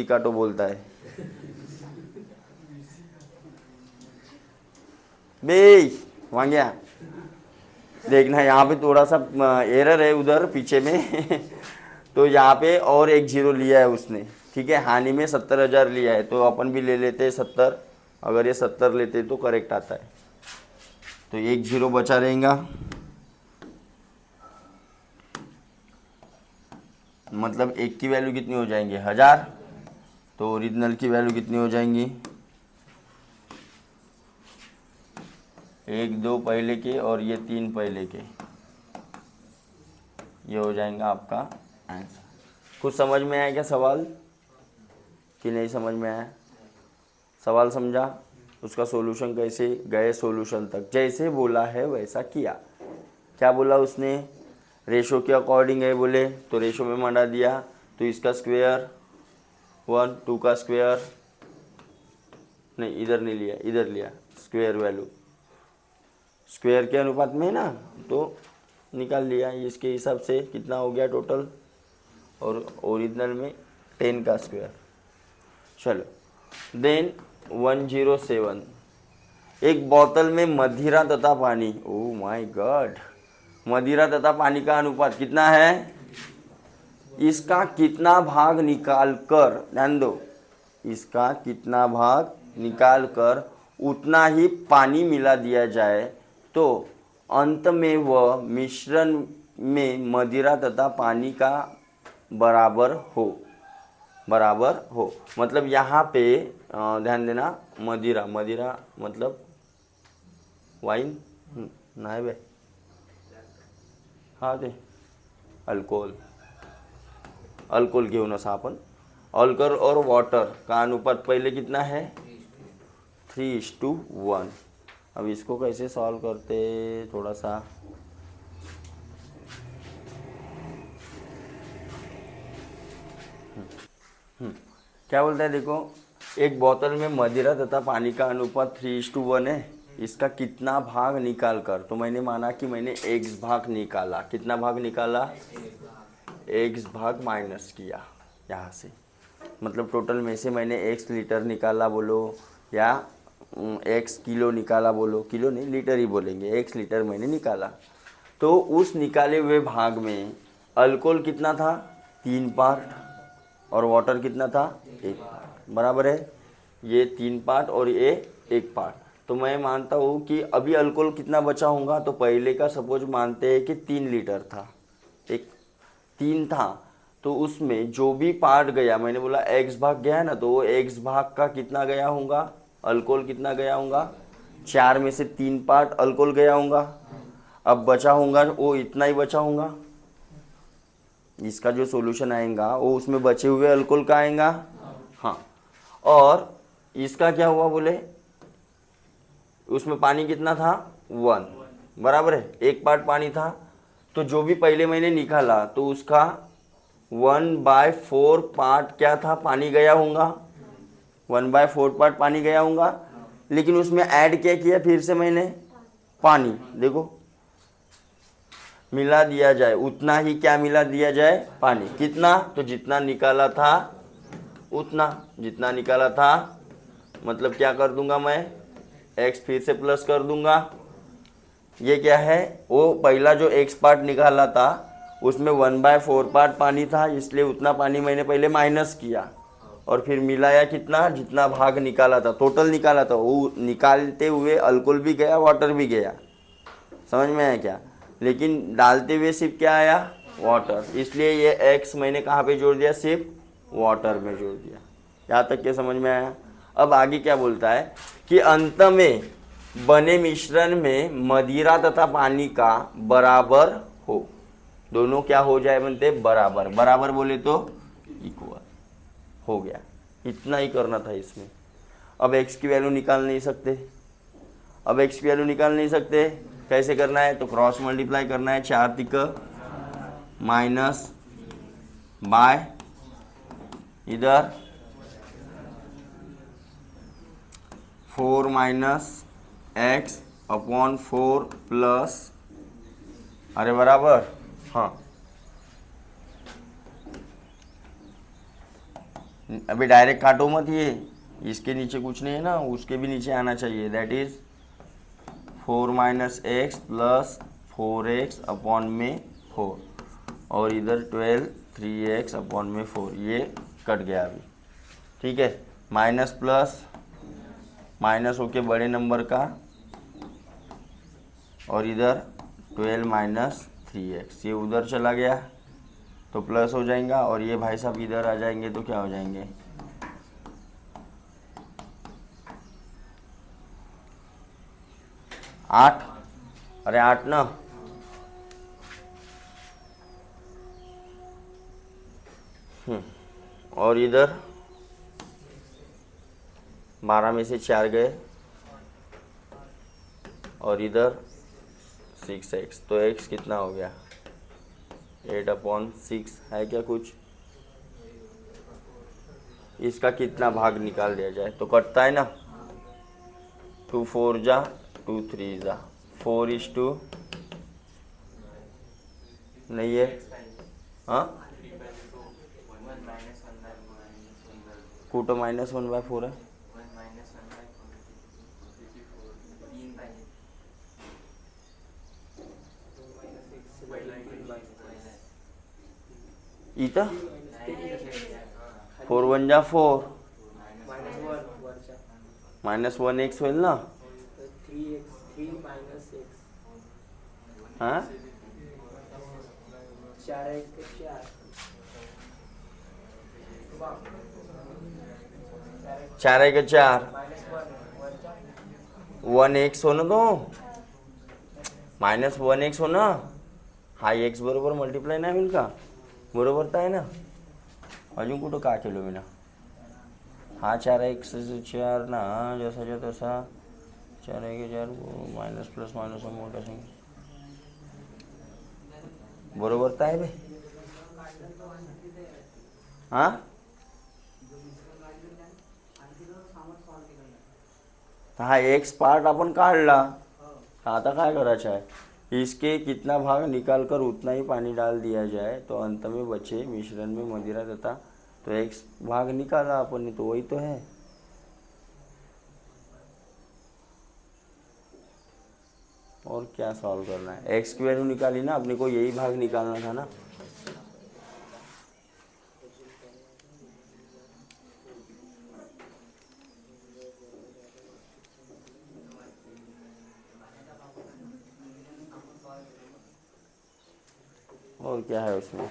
काटो बोलता है, बे वांग्या देखना, यहाँ पे थोड़ा सा एरर है उधर पीछे में तो यहाँ पे और 1 0 लिया है उसने, ठीक है, हानि में 70,000 लिया है, तो अपन भी ले लेते हैं 70, अगर ये 70 लेते तो करेक्ट आता है, तो 1 0 बचा रहेगा, मतलब 1 की वैल्यू कितनी हो जाएंगी 1000, तो ओरिजिनल की वैल्यू कितनी हो जाएंगी, 1 2 पहले के और ये 3 पहले के, ये हो जाएगा आपका आंसर। कुछ समझ में आया क्या सवाल कि नहीं समझ में आया, सवाल समझा, उसका सॉल्यूशन कैसे गए, सॉल्यूशन तक जैसे बोला है वैसा किया, क्या बोला उसने, रेशो के अकॉर्डिंग है बोले, तो रेशो में मंडा दिया, तो इसका स्क्वायर 1 2 का स्क्वायर, नहीं इधर नहीं लिया, इधर लिया स्क्वायर वैल्यू, स्क्वायर के अनुपात में है ना, तो निकाल लिया, इसके हिसाब से कितना हो गया टोटल, और ओरिजिनल में 10 का स्क्वायर। चलो देन 107, एक बोतल में मदिरा तथा पानी, ओ माय गॉड, मदिरा तथा पानी का अनुपात कितना है इसका कितना भाग निकाल कर, ध्यान दो, इसका कितना भाग निकाल कर उतना ही पानी मिला दिया जाए तो अंत में वह मिश्रण में मदिरा तथा पानी का बराबर हो, बराबर हो। मतलब यहाँ पे ध्यान देना, मदिरा, मदिरा मतलब वाइन नाही बे, हाँ ते अल्कोहोल, अल्कोहोल घेऊन असा आपण अल्कोहोल और वाटर का अनुपात पहले कितना है 3:1। अब इसको कैसे सॉल्व करते, थोड़ा सा क्या बोलता है देखो, एक बोतल में मदिरा तथा पानी का अनुपात 3:1 है, इसका कितना भाग निकाल कर, तो मैंने माना कि मैंने x भाग निकाला, कितना भाग निकाला, x भाग माइनस किया यहाँ से, मतलब टोटल में से मैंने x लीटर निकाला बोलो या x किलो निकाला बोलो, किलो नहीं लीटर ही बोलेंगे, x लीटर मैंने निकाला। तो उस निकाले हुए भाग में अल्कोहल कितना था 3 पार्ट और वाटर कितना था 1 पार्ट, बराबर है, ये 3 पार्ट और ये 1 पार्ट। तो मैं मानता हूँ कि अभी अल्कोहल कितना बचा होगा, तो पहले का सपोज मानते हैं कि 3 लीटर था, एक 3 था, तो उसमें जो भी पार्ट गया, मैंने बोला x भाग गया है ना, तो वो x भाग का कितना गया होगा, अल्कोहल कितना गया होगा, 4 में से 3 पार्ट अल्कोहल गया होगा। अब बचा होगा वो इतना ही बचा होगा, इसका जो सॉल्यूशन आएगा वो उसमें बचे हुए अल्कोहल का आएगा। हाँ, और इसका क्या हुआ बोले, उसमें पानी कितना था 1, बराबर है, 1 पार्ट पानी था, तो जो भी पहले मैंने निकाला तो उसका 1/4 पार्ट क्या था, पानी गया होगा, 1/4 पार्ट पानी गया होगा, लेकिन उसमें ऐड क्या किया फिर से मैंने, पानी, देखो मिला दिया जाए उतना ही, क्या मिला दिया जाए, पानी, कितना, तो जितना निकाला था उतना, जितना निकाला था, मतलब क्या कर दूंगा मैं, x फिर से प्लस कर दूंगा, ये क्या है, वो पहला जो x पार्ट निकाला था उसमें 1/4 पार्ट पानी था, इसलिए उतना पानी मैंने पहले माइनस किया और फिर मिलाया कितना, जितना भाग निकाला था, टोटल निकाला था, वो निकालते हुए अल्कोहल भी गया, वाटर भी गया, समझ में आया क्या, लेकिन डालते हुए सिर्फ क्या आया, वाटर, इसलिए ये x मैंने कहाँ पे जोड़ दिया, सिर्फ वाटर में जोड़ दिया। यहाँ तक क्या समझ में आया। अब आगे क्या बोलता है कि अंत में बने मिश्रण में मदिरा तथा पानी का बराबर हो, दोनों क्या हो जाए बनते, बराबर, बराबर बोले तो इक्वल हो गया, इतना ही करना था इसमें। अब x की वैल्यू निकाल नहीं सकते, अब x की वैल्यू निकाल नहीं सकते, कैसे करना है, तो क्रॉस मल्टीप्लाई करना है, 4 तिक माइनस बाय इधर 4 माइनस x अपॉन 4 प्लस, अरे बराबर, हाँ अभी डायरेक्ट काटो मत, ये इसके नीचे कुछ नहीं है ना, उसके भी नीचे आना चाहिए, that is 4 minus x plus 4x upon में 4 और इधर 12 3x अपॉन में 4, ये कट गया अभी, ठीक है, माइनस प्लस माइनस होके बड़े नंबर का और इधर 12 माइनस 3x, ये उधर चला गया तो प्लस हो जाएगा और ये भाई साहब इधर आ जाएंगे तो क्या हो जाएंगे, 8, अरे 8 ना, और इधर 12 में से 4 गए और इधर 6x, तो x कितना हो गया 8/6 है क्या कुछ, इसका कितना भाग निकाल दिया जाए, तो कटता है ना, 2 4 जा 2 3 जा 4:2 नहीं है, हाँ कुटो -1/4 है, इथं 4 1 जा 4 -1x होईल ना. हां 4 1 4 1x हो ना तो -1x हो ना. हा x बरोबर मल्टिप्लाय नाही होईल का. बरोबर तर आहे ना. अजून कुठं का केलो मी ना. हा 4x 4 ना जसाच्या तसा 4 1 4 मायनस प्लस मायनस मोठा संख्या बरोबर तर आहे बे. हां हा एक्स पार्ट अपन काढ़ला. आता काय करायचं है. इसके कितना भाग निकाल कर उतना ही पानी डाल दिया जाए तो अंत में बचे मिश्रण में मदिरा तथा तो एक्स भाग निकाला अपन ने तो वही तो है. और क्या सॉल्व करना है. एक्स की वैल्यू निकाली ना अपने को यही भाग निकालना था ना. और क्या है उसमें.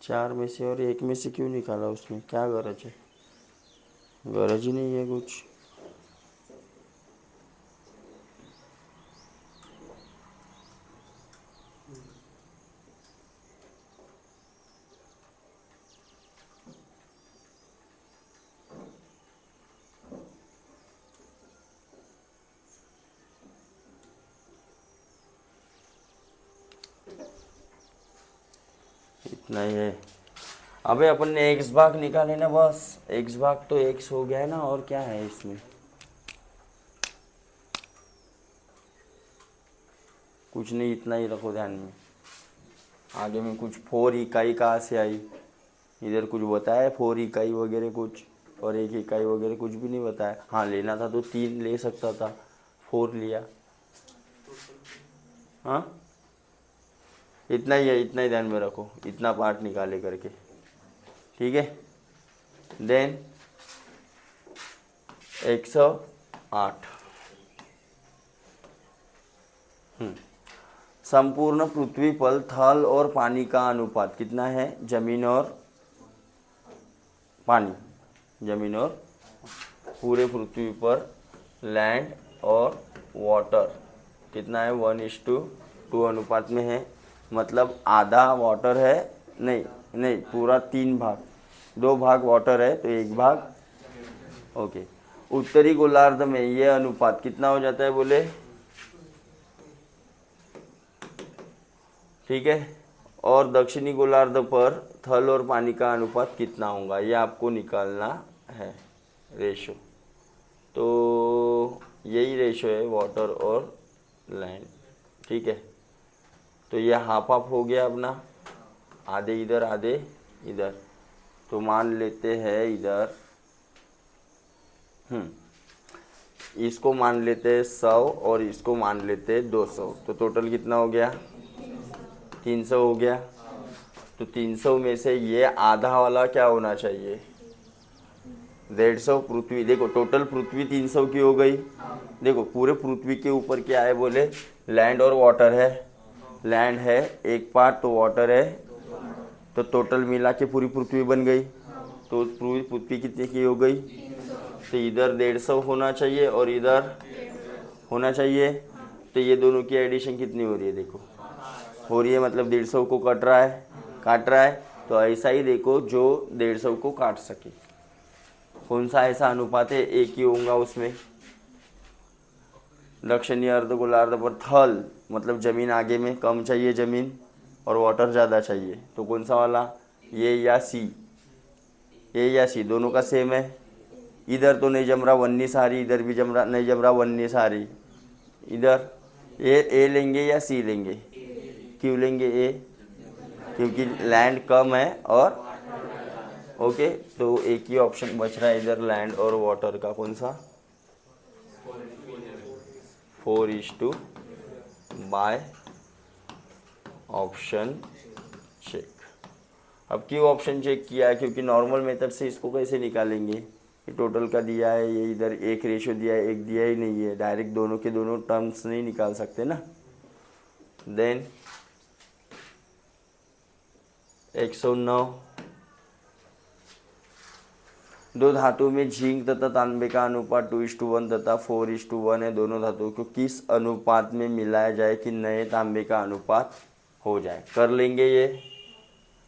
चार में से और एक में से क्यों निकाला. उसमें क्या गरज है. गरज ही नहीं है कुछ. इतना ही है. अबे अपन ने एक्स भाग निकाले ना बस. एक्स भाग तो एक्स हो गया है ना. और क्या है इसमें. कुछ नहीं इतना ही रखो ध्यान में. आगे में कुछ 4 इकाई कहाँ से आई. इधर कुछ बताया 4 इकाई वगैरह कुछ. और 1 इकाई वगैरह कुछ भी नहीं बताया. हाँ लेना था तो 3 ले सकता था. 4 लिया. हाँ इतना ही है. इतना ही ध्यान में रखो. इतना पार्ट निकाले करके. ठीक है. देन 108. संपूर्ण पृथ्वी पर थल और पानी का अनुपात कितना है. जमीन और पानी. जमीन और पूरे पृथ्वी पर लैंड और वाटर कितना है 1:2 अनुपात में है. मतलब आधा वाटर है. नहीं पूरा 3 भाग. 2 भाग वाटर है तो 1 भाग. ओके. उत्तरी गोलार्ध में ये अनुपात कितना हो जाता है बोले. ठीक है. और दक्षिणी गोलार्ध पर थल और पानी का अनुपात कितना होगा ये आपको निकालना है. रेशो तो यही रेशो है वाटर और लैंड. ठीक है. तो ये हाफ हाफ हो गया अपना. आधे इधर आधे इधर. तो मान लेते हैं इधर इसको मान लेते हैं 100 और इसको मान लेते हैं 200. तो टोटल कितना हो गया 300 हो गया. तो 300 में से ये आधा वाला क्या होना चाहिए 150 पृथ्वी. देखो टोटल पृथ्वी 300 की हो गई. देखो पूरे पृथ्वी के ऊपर क्या है बोले लैंड और वाटर है. लैंड है 1 पार्ट तो वाटर है. तो टोटल मिला के पूरी पृथ्वी बन गई. तो पूरी पृथ्वी कितने की हो गई. तो इधर 150 होना चाहिए और इधर होना चाहिए. तो ये दोनों की एडिशन कितनी हो रही है देखो हो रही है. मतलब 150 को काट रहा है. तो ऐसा ही देखो जो 150 को काट सके. कौन सा ऐसा अनुपात है एक ही होगा उसमें. दक्षिणी अर्धगोलार्ध पर थल मतलब ज़मीन आगे में कम चाहिए ज़मीन और वाटर ज़्यादा चाहिए, तो कौन सा वाला, ये या सी, ए या सी दोनों का सेम है। इधर तो नहीं जम रहा वन्नी सारी, इधर भी जम रहा नहीं जम रहा वन्नी सारी। इधर ए लेंगे या सी लेंगे, क्यों लेंगे ए, क्योंकि लैंड कम है और ओके, तो एक ही ऑप्शन बच रहा है इधर लैंड और वाटर का, कौन सा, 4:2 बाय ऑप्शन चेक। अब क्यों ऑप्शन चेक किया है, क्योंकि नॉर्मल मेथड से इसको कैसे निकालेंगे, ये टोटल का दिया है, ये इधर एक रेशो दिया है, एक दिया ही नहीं है, डायरेक्ट दोनों के दोनों टर्म्स नहीं निकाल सकते ना। देन 109, दो धातु में झिंक तथा तांबे का अनुपात 2:1 तथा 4:1 है। दोनों धातुओं को किस अनुपात में मिलाया जाए कि नए तांबे का अनुपात हो जाए। कर लेंगे ये,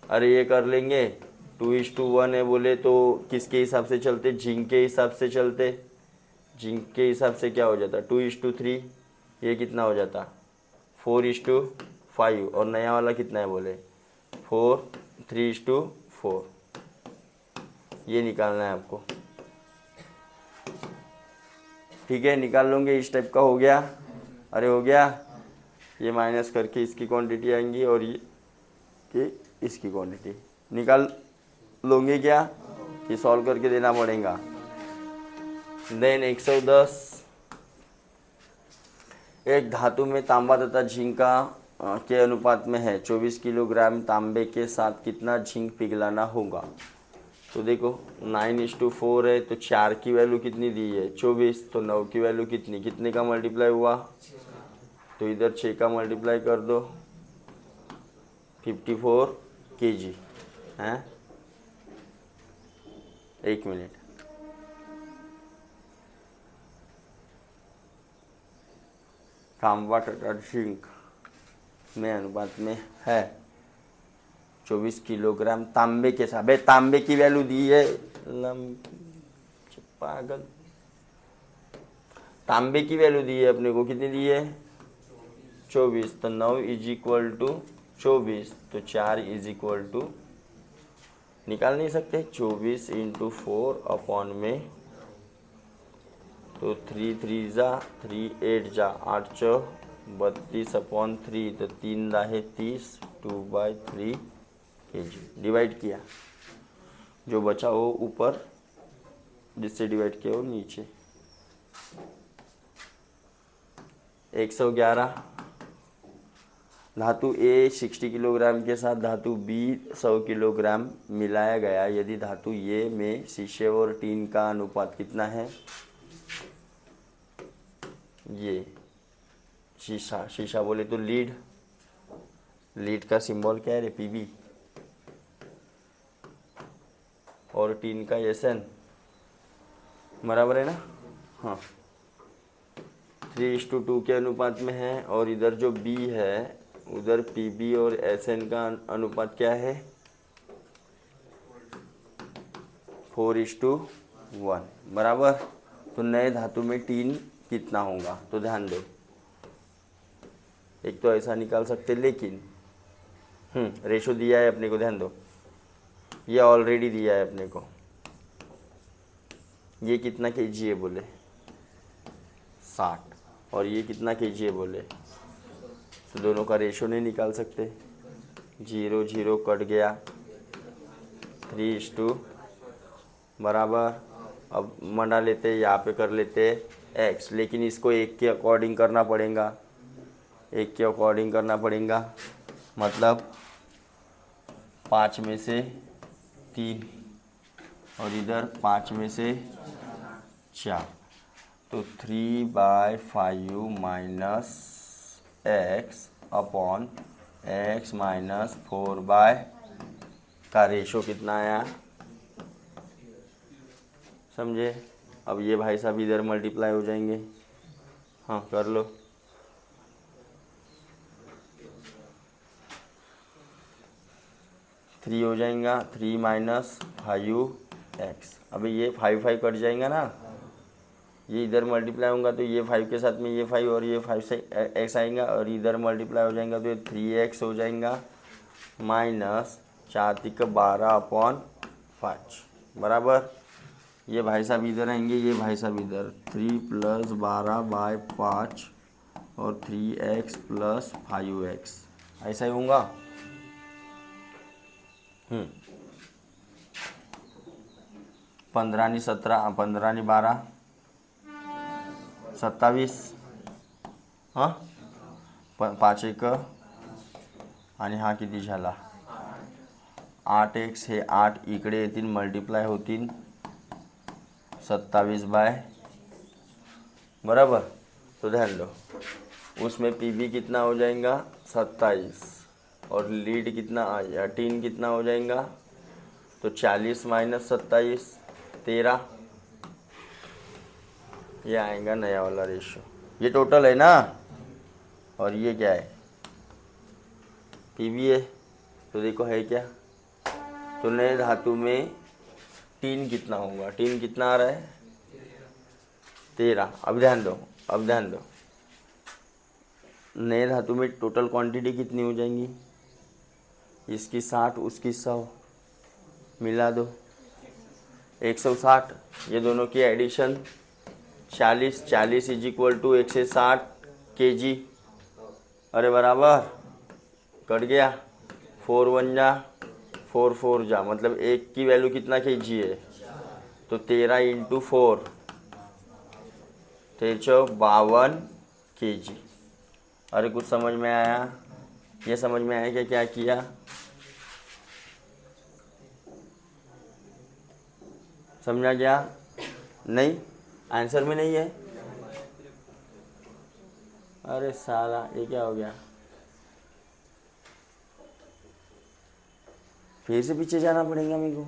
अरे ये कर लेंगे। 2:1 है बोले तो किसके हिसाब से चलते, झिंक के हिसाब से चलते। झिंक के हिसाब से क्या हो जाता, 2:3, ये कितना हो जाता 4:5, और नया वाला कितना है बोले 4, 3:4, ये निकालना है आपको। ठीक है, निकाल लोगे, इस टाइप का हो गया। अरे हो गया, ये माइनस करके इसकी क्वांटिटी आएंगी और ये इसकी क्वांटिटी निकाल लोगे क्या, ये सॉल्व करके देना पड़ेगा। देन 110, एक धातु में तांबा तथा झिंक के अनुपात में है। 24 किलोग्राम तांबे के साथ कितना झिंक पिघलाना होगा। तो देखो 9:4 है, तो 4 की वैल्यू कितनी दी है 24, तो 9 की वैल्यू कितनी, कितने का मल्टीप्लाई हुआ, तो इधर 6 का मल्टीप्लाई कर दो, 54 kg हैं। एक मिनट, तांबा तथा झिंक में अनुपात में है 24 किलोग्राम तांबे के साथ। भाई तांबे की वैल्यू दी है, पागल, तांबे की वैल्यू दी है अपने को, कितनी दी है 24, तो 9 = 24, तो 4 = निकाल नहीं सकते 24 × 4 अपॉन में, तो 3 3 जा 3 8 जा 8 4 32 अपॉन 3, तो 3 दाहे 30, 2/3 kg। डिवाइड किया, जो बचा वो ऊपर, जिससे डिवाइड किया वो नीचे। 111, धातु ए 60 किलोग्राम के साथ धातु बी 100 किलोग्राम मिलाया गया। यदि धातु ए में शीशे और टीन का अनुपात कितना है। ये शीशा, शीशा बोले तो लीड, लीड का सिंबल क्या है रे, पीबी, और टीन का एसएन, बराबर है ना। हाँ, 3:2 के अनुपात में है, और इधर जो बी है उधर पीबी और एसएन का अनुपात क्या है 4:1, बराबर। तो नए धातु में टीन कितना होगा, तो ध्यान दो, एक तो ऐसा निकाल सकते, लेकिन रेशो दिया है अपने को, ध्यान दो, ये ऑलरेडी दिया है अपने को। ये कितना केजी है बोले 60, और ये कितना केजी है बोले, तो दोनों का रेशो नहीं निकाल सकते, 0 0 कट गया, 3:2 बराबर। अब मंडा लेते, यहाँ पे कर लेते x, लेकिन इसको एक के अकॉर्डिंग करना पड़ेगा, एक के अकॉर्डिंग करना पड़ेगा, मतलब 5 में से 3, और इधर 5 में से 4, तो 3/5 minus x upon x minus 4 का रेशो कितना आया, समझे। अब ये भाई साहब इधर मल्टीप्लाई हो जाएंगे, हाँ कर लो। थ्री हो जाएगा, 3 - 5x। अभी ये 5 5 कट जाएगा ना, ये इधर मल्टीप्लाई होगा तो ये 5 के साथ में ये 5 और ये 5 से x आएगा, और इधर मल्टीप्लाई हो जाएगा तो ये 3x हो जाएगा माइनस 4×12/5 बराबर। ये भाई साहब इधर आएंगे, ये भाई साहब इधर 3 + 12/5 और 3x + 5x ऐसा ही होगा। 15 × 17 15 × 12 27 हां 5×1 आणि हा किती झाला 8x हे 8 इकडे येतील मल्टीप्लाय होतील 27 बराबर। तो ध्यान दो उसमें पीबी कितना हो जाएगा 27 और लीड कितना आ जाएगा 3 कितना हो जाएगा तो 40 - 27 13 ये आएगा नया वाला रेशो। ये टोटल है ना, और ये क्या है पीबी है। तो देखो है क्या, तो नए धातु में 3 कितना होगा 3 कितना आ रहा है 13। अब ध्यान दो नए धातु में टोटल क्वांटिटी कितनी हो जाएंगी, इसकी 60 उसकी 100 मिला दो 160। ये दोनों की एडिशन 40 40 = 160 kg। अरे बराबर कट गया 4 1 जा 4 4 जा, मतलब एक की वैल्यू कितना kg है तो 13 × 4 52 kg। अरे कुछ समझ में आया, ये समझ में आया क्या किया समझा क्या नहीं, आंसर में नहीं है। अरे साला ये क्या हो गया, फिर से पीछे जाना पड़ेगा मेरे को,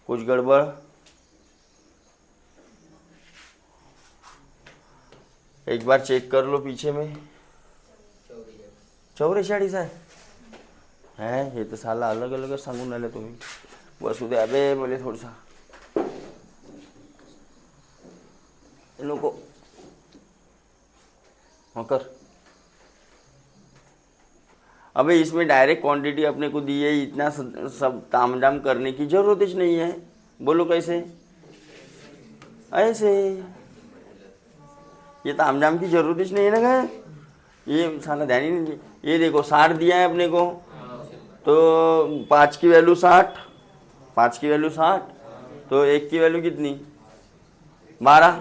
कुछ गड़बड़। एक बार चेक कर लो पीछे में 44 है ये तो साला अलग अलग सांगून राहिले तुम्ही बसू दे। अबे बोले थोडसा नको कर। अबे इसमें डायरेक्ट क्वांटिटी अपने को दी है, इतना सब तामझाम करने की जरूरत ही नहीं है। बोलो कैसे, ऐसे ये तामझाम की जरूरत ही नहीं है ना, ये साला ध्यान ही नहीं। ये देखो 60 दिया है अपने को, तो 5 की वैल्यू 60 5 की वैल्यू 60 तो 1 की वैल्यू कितनी 12,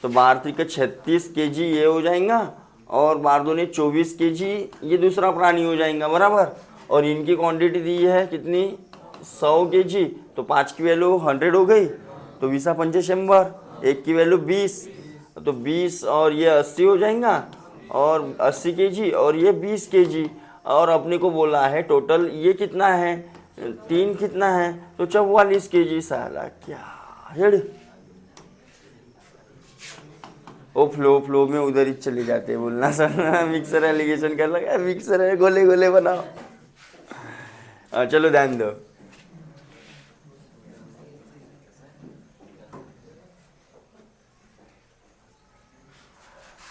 तो 12 × 36 kg ये हो जाएगा, और 12 दूनी 24 kg ये दूसरा प्राणी हो जाएगा बराबर। और इनकी क्वांटिटी दी है कितनी 100 kg, तो 5 की वैल्यू 100 हो गई, तो 20 × 5 100, 1 की वैल्यू 20 तो 20 और ये 80 हो जाएगा, और 80 kg और ये 20 kg। और अपने को बोला है टोटल ये कितना है 3 कितना है तो 44 kg। साला क्या हेड वो फ्लो में उधर ही चले जाते हैं बोलना सर मिक्सर एलिगेशन कर लगा, मिक्सर है गोले गोले बनाओ। चलो ध्यान दो,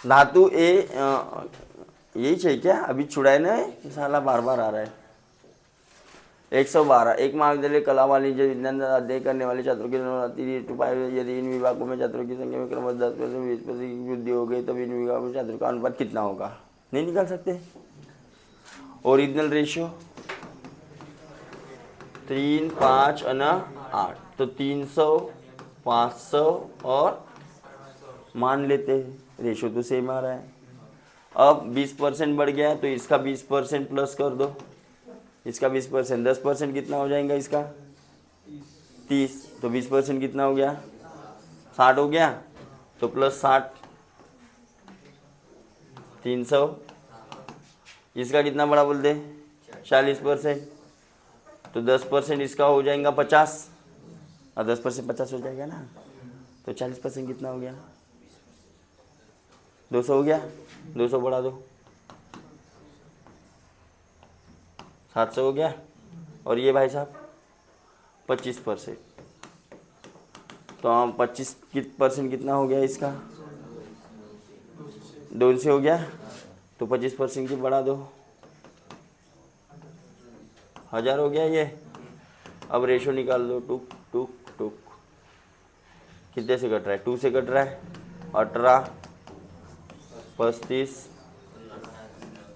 धातु ए यही चाहिए क्या, अभी छुड़ाए ना साला बार बार आ रहा है। 112 एक महाविद्यालय कला वाली जो विज्ञान अध्ययन करने वाले छात्रों की यदि इन विभागों में छात्रों की संख्या में क्रमशः 10% 20% की वृद्धि हो गई तब इन विभागों में छात्रों का अनुपात कितना होगा, नहीं निकाल सकते। ओरिजिनल रेशियो 3 5 और 8 तो 300 500 और मान लेते हैं रेशियो तो सेम आ रहा है। अब 20% बढ़ गया तो इसका 20% प्लस कर दो, इसका 20% 10% कितना हो जाएगा इसका 30, तो 20% कितना हो गया 60 हो गया, तो प्लस 60 300, इसका कितना बड़ा बोलते 40%, तो 10% इसका हो जाएगा 50 और 10% 50 हो जाएगा ना, तो 40% कितना हो गया 200 हो गया, 200 बढ़ा दो 700 हो गया, और ये भाई साहब 25%। तो हम 25% कितना हो गया इसका, 2 से हो गया, तो 25% की बढ़ा दो, 1000 हो गया ये। अब रेशो निकाल दो, टुक टुक टुक, कितने से कट रहा है, 2 से कट रहा है, 18, 35,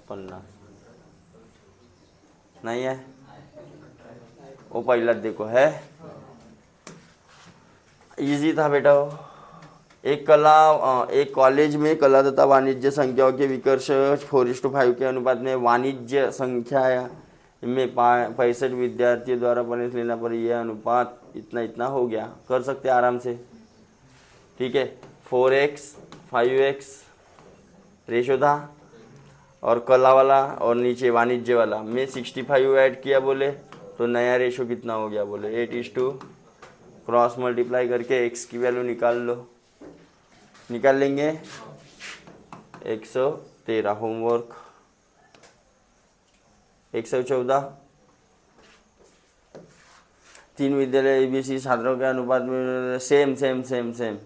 50 नहीं है, वो पहला देखो है, इजी था बेटा वो। एक कॉलेज में कला तथा वाणिज्य संख्याओं के विकर्ष 4:5 के अनुपात में वाणिज्य संख्या में 65 विद्यार्थियों द्वारा पढ़ने लेना पर यह अनुपात इतना इतना हो गया, कर सकते आराम से, ठीक है। 4x 5x रेशो था, और कला वाला और नीचे वाणिज्य वाला में 65 ऐड किया बोले, तो नया रेशो कितना हो गया बोले 8:2, क्रॉस मल्टीप्लाई करके x की वैल्यू निकाल लो, निकाल लेंगे 113, होमवर्क 114, 3 विद्यालय ABC छात्रों के अनुपात में सेम सेम सेम सेम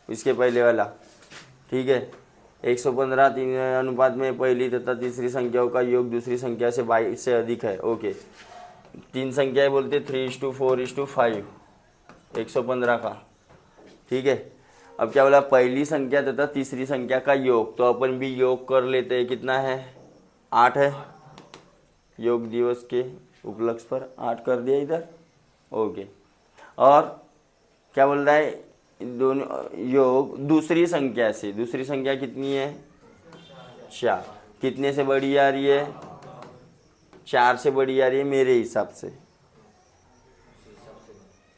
इसके पहले वाला, ठीक है। 115, 3 अनुपात में पहली तथा तीसरी संख्याओं का योग दूसरी संख्या से 22 से अधिक है, ओके। 3 संख्याएं बोलते 3:4:5, 115 का, ठीक है। अब क्या बोला, पहली संख्या तथा तीसरी संख्या का योग, तो अपन भी योग कर लेते हैं, कितना है 8 है, योग दिवस के उपलक्ष्य पर 8 कर दिया इधर, ओके। और क्या बोल रहा है, दोनों योग दूसरी संख्या से, दूसरी संख्या कितनी है 4, कितने से बड़ी आ रही है, 4 से बड़ी आ रही है मेरे हिसाब से,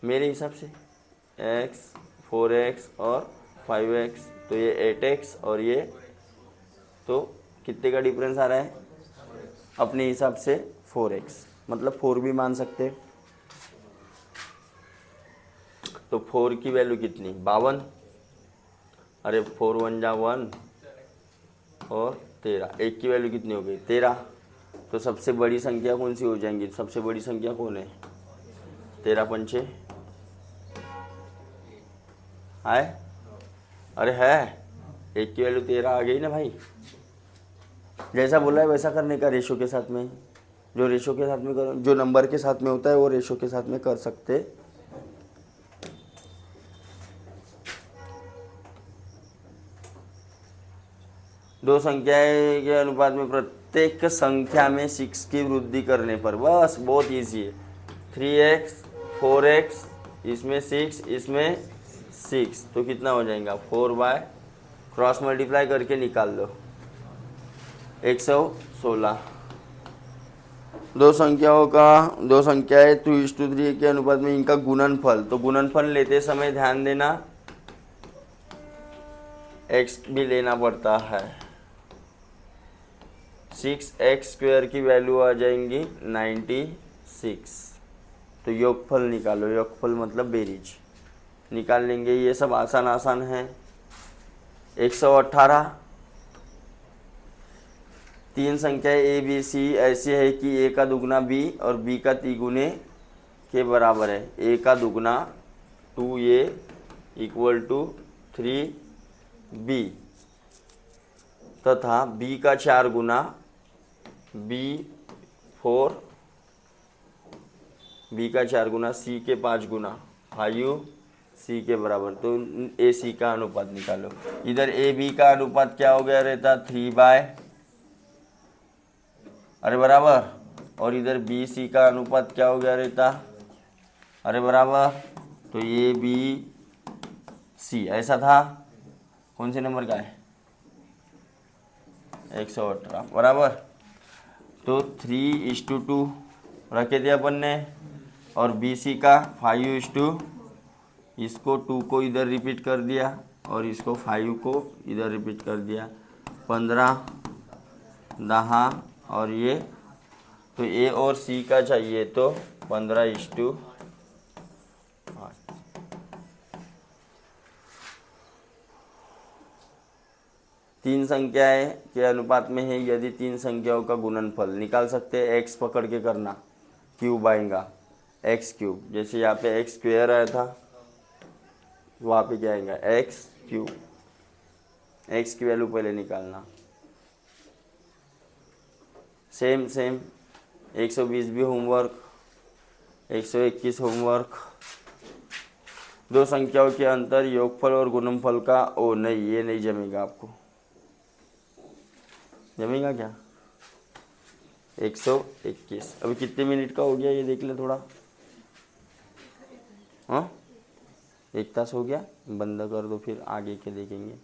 मेरे हिसाब से x 4x और 5x, तो ये 8x और ये, तो कितने का डिफरेंस आ रहा है अपने हिसाब से 4x, मतलब 4 भी मान सकते, तो 4 की वैल्यू कितनी 52, अरे 4 1 जा 1 और 13, एक की वैल्यू कितनी हो गई 13, तो सबसे बड़ी संख्या कौन सी हो जाएंगी, सबसे बड़ी संख्या कौन है 13 पंचे है, अरे है, एक की वैल्यू 13 आ गई ना भाई, जैसा बोला है वैसा करने का, रेशो के साथ में, जो रेशो के साथ में करो, जो नंबर के साथ में होता है वो रेशो के साथ में कर सकते। दो संख्याएं के अनुपात में प्रत्येक संख्या में 6 की वृद्धि करने पर, बस बहुत इजी है, 3x 4x, इसमें 6 इसमें 6, तो कितना हो जाएगा 4 बाय, क्रॉस मल्टीप्लाई करके निकाल लो 116। दो संख्याएं 2:3 के अनुपात में इनका गुणनफल, तो गुणनफल लेते समय ध्यान देना x भी लेना पड़ता है, 6x² की वैल्यू आ जाएंगी 96, तो योगफल निकालो, योगफल मतलब बेरीज निकाल लेंगे, ये सब आसान आसान है। 118, 3 संख्याएं A B C ऐसी है कि A का दुगना B और B का तिगुने के बराबर है, A का दुगना 2A = 3B तथा B का 4 गुना B 4, B का 4 गुना C के 5 गुना 5C के बराबर, तो AC का अनुपात निकालो, इधर AB का अनुपात क्या हो गया रहता 3 बाय, अरे बराबर, और इधर BC का अनुपात क्या हो गया रहता, अरे बराबर, तो ये BC ऐसा था, कौन से नंबर का है 118 बराबर, तो 3:2 रखे थे अपन ने, और BC का 5:, इसको 2 को इधर रिपीट कर दिया और इसको 5 को इधर रिपीट कर दिया, 15 10, और ये तो A और C का चाहिए तो 15:8। 3 संख्याएं के अनुपात में है, यदि 3 संख्याओं का गुणनफल निकाल सकते हैं, x पकड़ के करना, क्यूब आएगा x क्यूब, जैसे यहाँ पे x² आया था, वहाँ पे क्या आएगा एक्स क्यूब, एक्स की वैल्यू पहले निकालना। सेम सेम 120 भी होमवर्क, 121 होमवर्क। दो संख्याओं के अंतर योगफल और गुणनफल का, ओ नहीं ये नहीं जमेगा आपको, जमेगा क्या 121। अभी कितने मिनट का हो गया ये देख ले थोड़ा। हाँ 1 तास हो गया, बंद कर दो फिर आगे के देखेंगे।